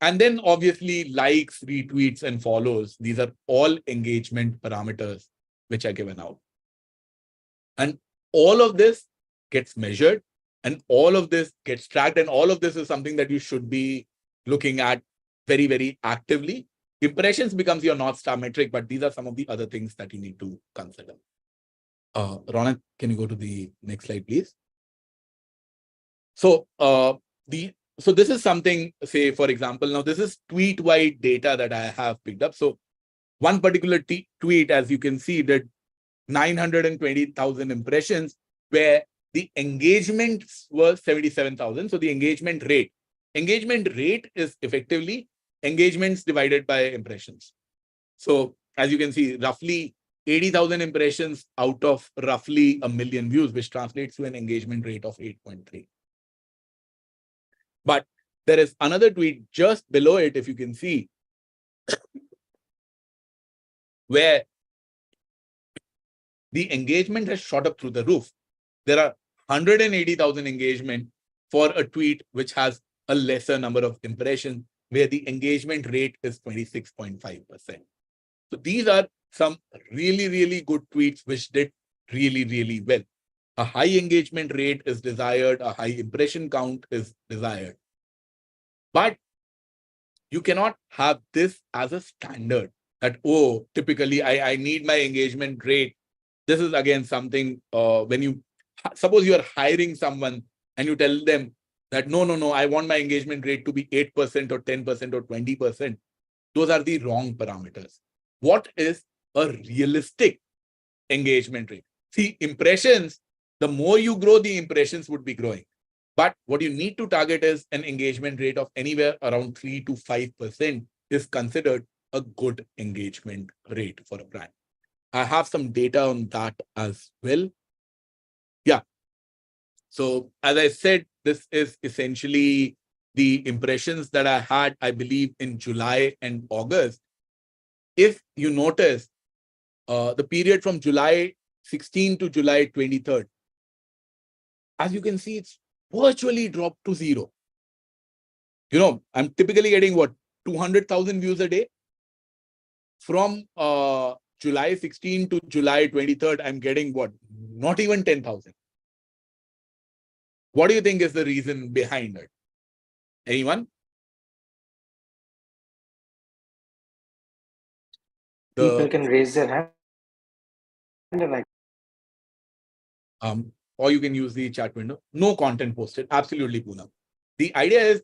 And then obviously likes, retweets, and follows. These are all engagement parameters which are given out. And all of this gets measured and all of this gets tracked. And all of this is something that you should be looking at very, very actively. Impressions becomes your North Star metric, but these are some of the other things that you need to consider. Ronak, can you go to the next slide, please? So this is something, say, for example, now this is tweet-wide data that I have picked up. So one particular tweet, as you can see, did 920,000 impressions, where the engagements were 77,000. So the engagement rate is effectively engagements divided by impressions. So as you can see, roughly 80,000 impressions out of roughly 1 million views, which translates to an engagement rate of 8.3. But there is another tweet just below it, if you can see, where the engagement has shot up through the roof. There are 180,000 engagement for a tweet which has a lesser number of impressions, where the engagement rate is 26.5%. So these are some really, really good tweets which did really, really well. A high engagement rate is desired, a high impression count is desired. But you cannot have this as a standard that, oh, typically I need my engagement rate. This is again something when you, suppose you are hiring someone and you tell them that, no, I want my engagement rate to be 8% or 10% or 20%. Those are the wrong parameters. What is a realistic engagement rate? See, impressions, the more you grow, the impressions would be growing. But what you need to target is an engagement rate of anywhere around 3 to 5% is considered a good engagement rate for a brand. I have some data on that as well. Yeah. So as I said, this is essentially the impressions that I had, I believe, in July and August. If you notice, the period from July 16 to July 23rd, as you can see, it's virtually dropped to zero. I'm typically getting what, 200,000 views a day. From July 16 to July 23rd, I'm getting what, not even 10,000. What do you think is the reason behind it? Anyone?
People can raise their hand and
or you can use the chat window. No content posted. Absolutely, Poonam. The idea is,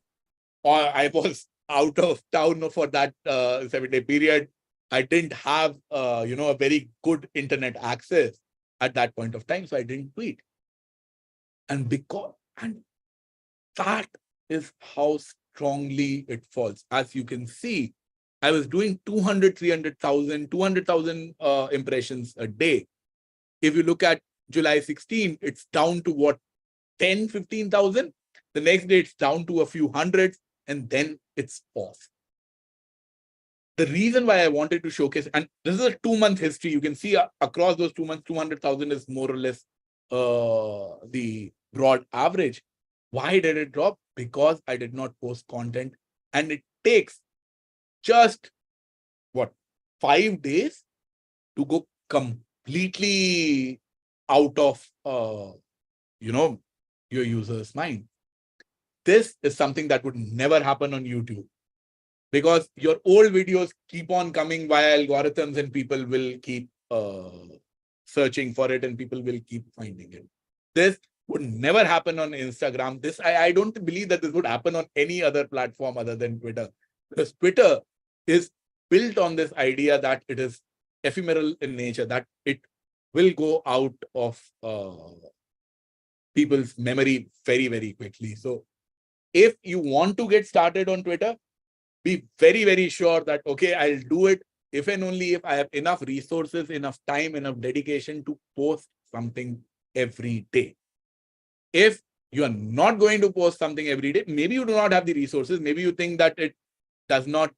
I was out of town for that 7-day period. I didn't have, a very good internet access at that point of time, so I didn't tweet. And that is how strongly it falls. As you can see, I was doing 200,000 impressions a day. If you look at July 16, it's down to what, 10, 15,000. The next day, it's down to a few hundreds. and then it's off. The reason why I wanted to showcase, and this is a 2-month history, you can see across those 2 months, 200,000 is more or less the broad average. Why did it drop? Because I did not post content, and it takes just 5 days to go completely out of your user's mind. This is something that would never happen on YouTube, because your old videos keep on coming via algorithms and people will keep searching for it and people will keep finding it. This would never happen on Instagram. I don't believe that this would happen on any other platform other than Twitter, because Twitter is built on this idea that it is ephemeral in nature, that it will go out of people's memory very, very quickly. So if you want to get started on Twitter, be very, very sure that, okay, I'll do it if and only if I have enough resources, enough time, enough dedication to post something every day. If you are not going to post something every day, maybe you do not have the resources, maybe you think that it does not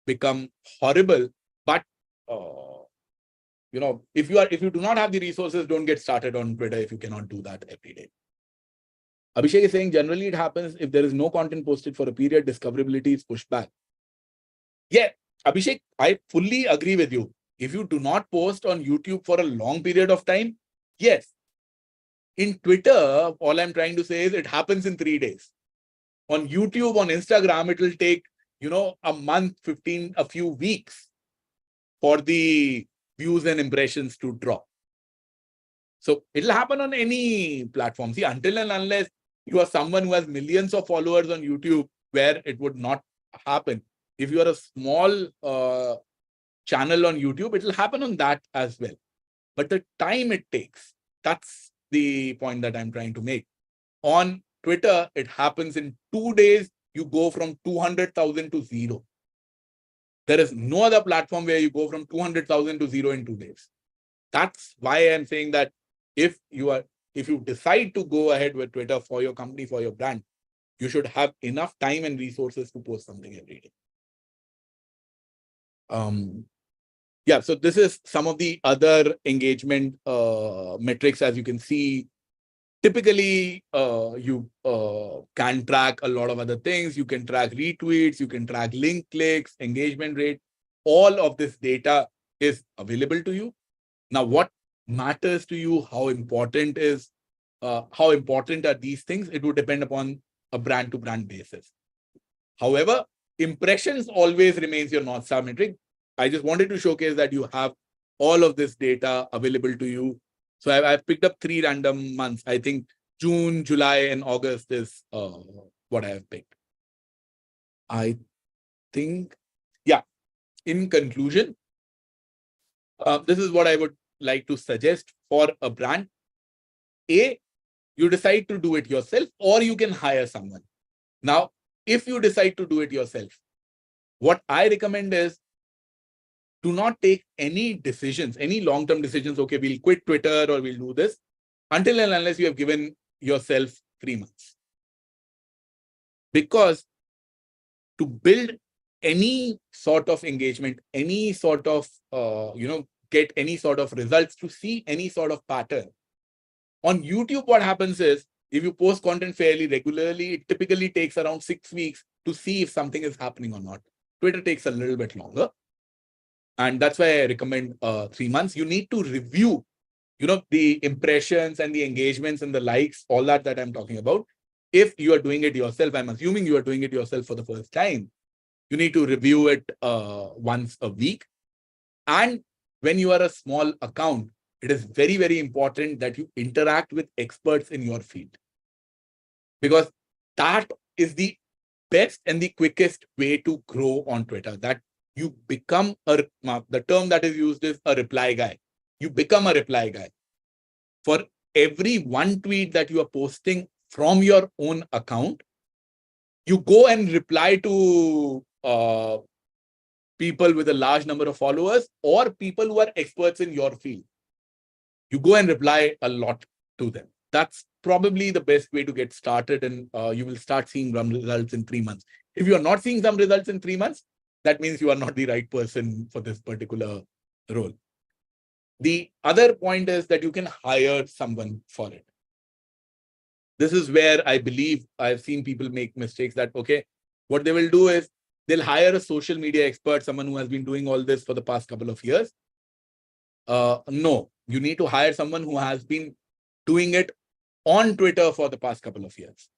become horrible, but if you do not have the resources, don't get started on Twitter if you cannot do that every day. Abhishek is saying generally it happens if there is no content posted for a period, discoverability is pushed back. Yeah, Abhishek, I fully agree with you. If you do not post on YouTube for a long period of time, yes. In Twitter, all I'm trying to say is it happens in 3 days. On YouTube, on Instagram, it will take, a month, a few weeks for the views and impressions to drop. So it'll happen on any platform. See, until and unless you are someone who has millions of followers on YouTube, where it would not happen. If you are a small channel on YouTube, it will happen on that as well. But the time it takes, that's the point that I'm trying to make. On Twitter, it happens in 2 days. You go from 200,000 to 0. There is no other platform where you go from 200,000 to 0 in 2 days. That's why I'm saying that if you decide to go ahead with Twitter for your company, for your brand, you should have enough time and resources to post something every day. So this is some of the other engagement metrics. As you can see, typically you can track a lot of other things. You can track retweets, you can track link clicks, engagement rate. All of this data is available to you. Now, what matters to you, how important are these things? It would depend upon a brand to brand basis. However, impressions always remains your North Star metric. I just wanted to showcase that you have all of this data available to you. So I've picked up 3 random months. I think June, July, and August is what I have picked. I think, in conclusion, this is what I would like to suggest for a brand. A, you decide to do it yourself, or you can hire someone. Now, if you decide to do it yourself, what I recommend is, do not take any decisions, any long-term decisions. Okay, we'll quit Twitter or we'll do this until and unless you have given yourself 3 months. Because to build any sort of engagement, any sort of, get any sort of results, to see any sort of pattern. On YouTube, what happens is, if you post content fairly regularly, it typically takes around 6 weeks to see if something is happening or not. Twitter takes a little bit longer. And that's why I recommend 3 months. You need to review, the impressions and the engagements and the likes, all that I'm talking about. If you are doing it yourself, I'm assuming you are doing it yourself for the first time, you need to review it once a week. And when you are a small account, it is very, very important that you interact with experts in your field, because that is the best and the quickest way to grow on Twitter. That you become the term that is used is a reply guy. You become a reply guy. For every one tweet that you are posting from your own account, you go and reply to people with a large number of followers or people who are experts in your field. You go and reply a lot to them. That's probably the best way to get started, and you will start seeing some results in 3 months. If you are not seeing some results in 3 months, that means you are not the right person for this particular role. The other point is that you can hire someone for it. This is where I believe I've seen people make mistakes that, okay, what they will do is they'll hire a social media expert, someone who has been doing all this for the past couple of years. No, you need to hire someone who has been doing it on Twitter for the past couple of years.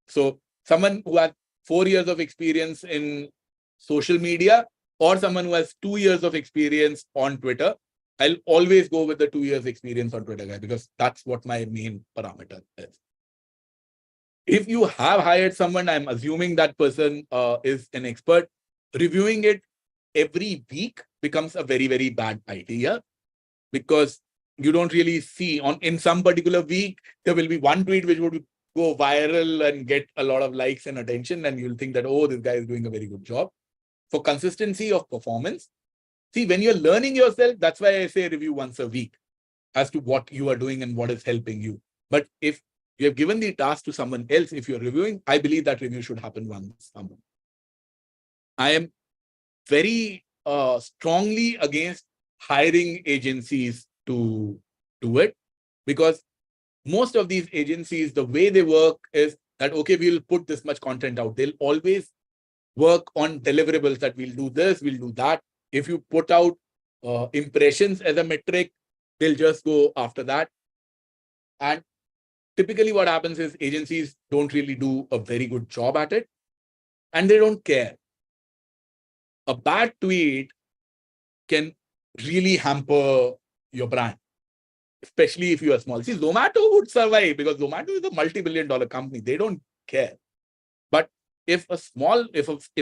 So someone who has 4 years of experience in social media or someone who has 2 years of experience on Twitter, I'll always go with the 2 years experience on Twitter guy, because that's what my main parameter is. If you have hired someone, I'm assuming that person is an expert. Reviewing it every week becomes a very, very bad idea, because you don't really see in some particular week, there will be one tweet which would go viral and get a lot of likes and attention, and you'll think that, oh, this guy is doing a very good job. For consistency of performance, see, when you're learning yourself, that's why I say review once a week as to what you are doing and what is helping you. But if you have given the task to someone else, if you're reviewing, I believe that review should happen once a month. I am very strongly against hiring agencies to do it, because most of these agencies, the way they work is that, okay, we'll put this much content out. They'll always work on deliverables, that we'll do this, we'll do that. If you put out impressions as a metric, they'll just go after that. And typically what happens is agencies don't really do a very good job at it, and they don't care. A bad tweet can really hamper your brand, especially if you are small. See, Zomato would survive because Zomato is a multi-billion-dollar company. They don't care. But if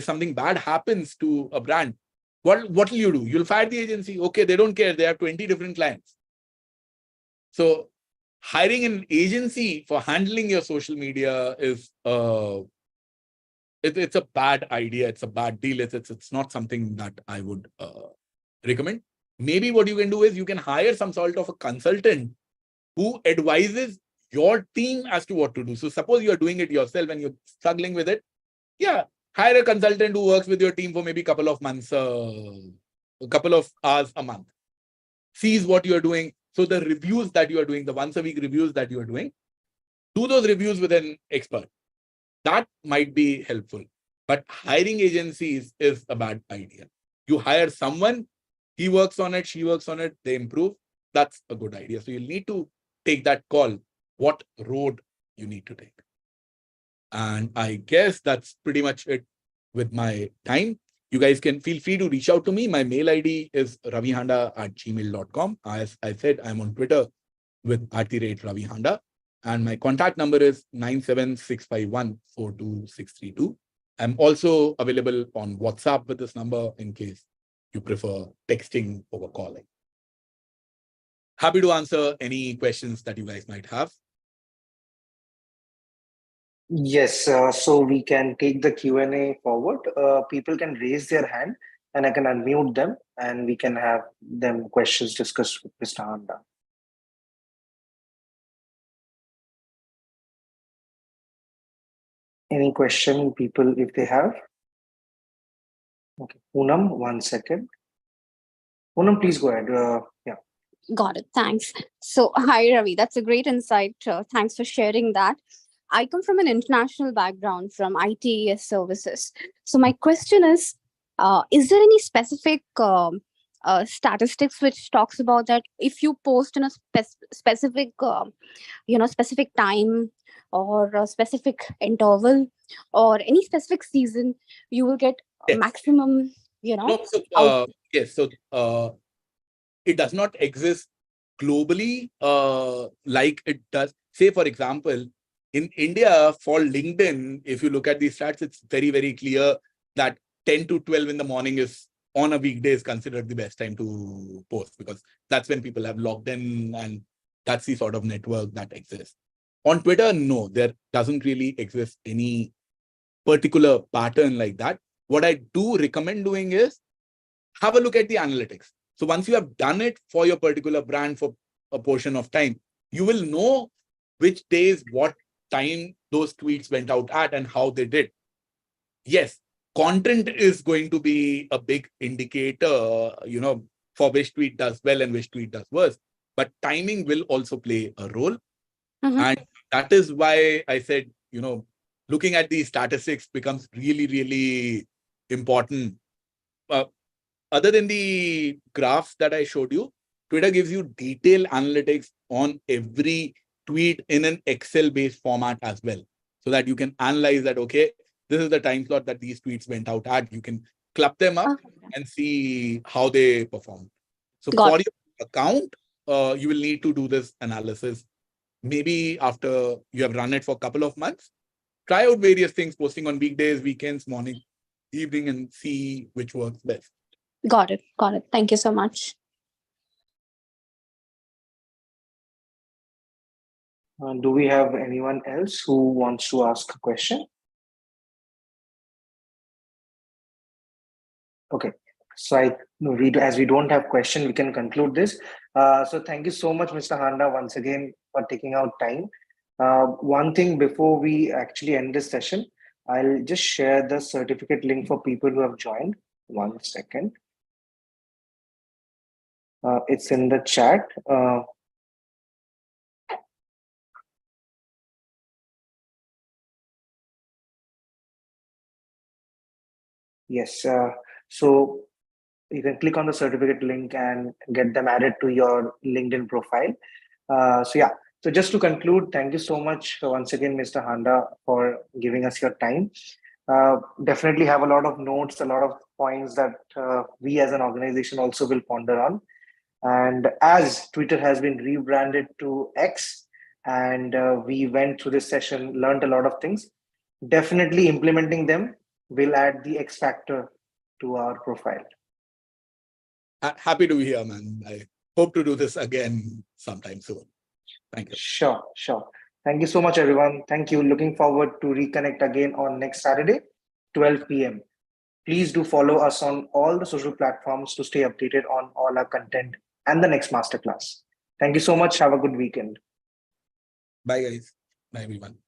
something bad happens to a brand, what will you do? You'll fire the agency. Okay, they don't care. They have 20 different clients. So hiring an agency for handling your social media is it's a bad idea. It's a bad deal. It's not something that I would recommend. Maybe what you can do is you can hire some sort of a consultant who advises your team as to what to do. So suppose you are doing it yourself and you're struggling with it. Yeah, hire a consultant who works with your team for maybe a couple of months, a couple of hours a month. Sees what you are doing. So the reviews that you are doing, the once a week reviews that you are doing, do those reviews with an expert. That might be helpful. But hiring agencies is a bad idea. You hire someone, he works on it, she works on it, they improve. That's a good idea. So you'll need to take that call, what road you need to take. And I guess that's pretty much it with my time. You guys can feel free to reach out to me. My mail ID is ravihanda@gmail.com. As I said, I'm on Twitter with @ravihanda. And my contact number is 97651-42632. I'm also available on WhatsApp with this number in case you prefer texting over calling. Happy to answer any questions that you guys might have.
Yes, so we can take the Q&A forward. People can raise their hand and I can unmute them and we can have them questions discussed with Mr. Handa. Any question, people, if they have? Okay, Poonam, 1 second. Poonam, please go ahead. Yeah.
Got it. Thanks. So, hi, Ravi. That's a great insight. Thanks for sharing that. I come from an international background from ITES services. So, my question is there any specific statistics which talks about that if you post in a specific, specific time or a specific interval or any specific season, you will get
Yes.
maximum,
No, yes. So it does not exist globally like it does. Say, for example, in India, for LinkedIn, if you look at these stats, it's very, very clear that 10 to 12 in the morning is on a weekday is considered the best time to post, because that's when people have logged in and that's the sort of network that exists. On Twitter, no, there doesn't really exist any particular pattern like that. What I do recommend doing is have a look at the analytics. So once you have done it for your particular brand for a portion of time, you will know which days, what time those tweets went out at and how they did. Yes, content is going to be a big indicator, for which tweet does well and which tweet does worse. But timing will also play a role. And that is why I said, looking at these statistics becomes really, really important. Other than the graphs that I showed you, Twitter gives you detailed analytics on every tweet in an Excel-based format as well, so that you can analyze that, okay, this is the time slot that these tweets went out at. You can club them up and see how they perform. So for your account, you will need to do this analysis. Maybe after you have run it for a couple of months, try out various things, posting on weekdays, weekends, morning, evening, and see which works best.
Got it. Thank you so much.
Do we have anyone else who wants to ask a question? Okay, so as we don't have question, we can conclude this. So thank you so much, Mr. Handa, once again for taking out time. One thing before we actually end this session, I'll just share the certificate link for people who have joined. 1 second. It's in the chat. Yes, so you can click on the certificate link and get them added to your LinkedIn profile. So just to conclude, thank you so much once again, Mr. Handa, for giving us your time. Definitely have a lot of notes, a lot of points that we as an organization also will ponder on. And as Twitter has been rebranded to X, and we went through this session, learned a lot of things, definitely implementing them will add the X factor to our profile.
Happy to be here, man. I hope to do this again sometime soon. Thank you.
Sure. Thank you so much, everyone. Thank you. Looking forward to reconnect again on next Saturday, 12 p.m. Please do follow us on all the social platforms to stay updated on all our content and the next masterclass. Thank you so much. Have a good weekend.
Bye, guys. Bye, everyone.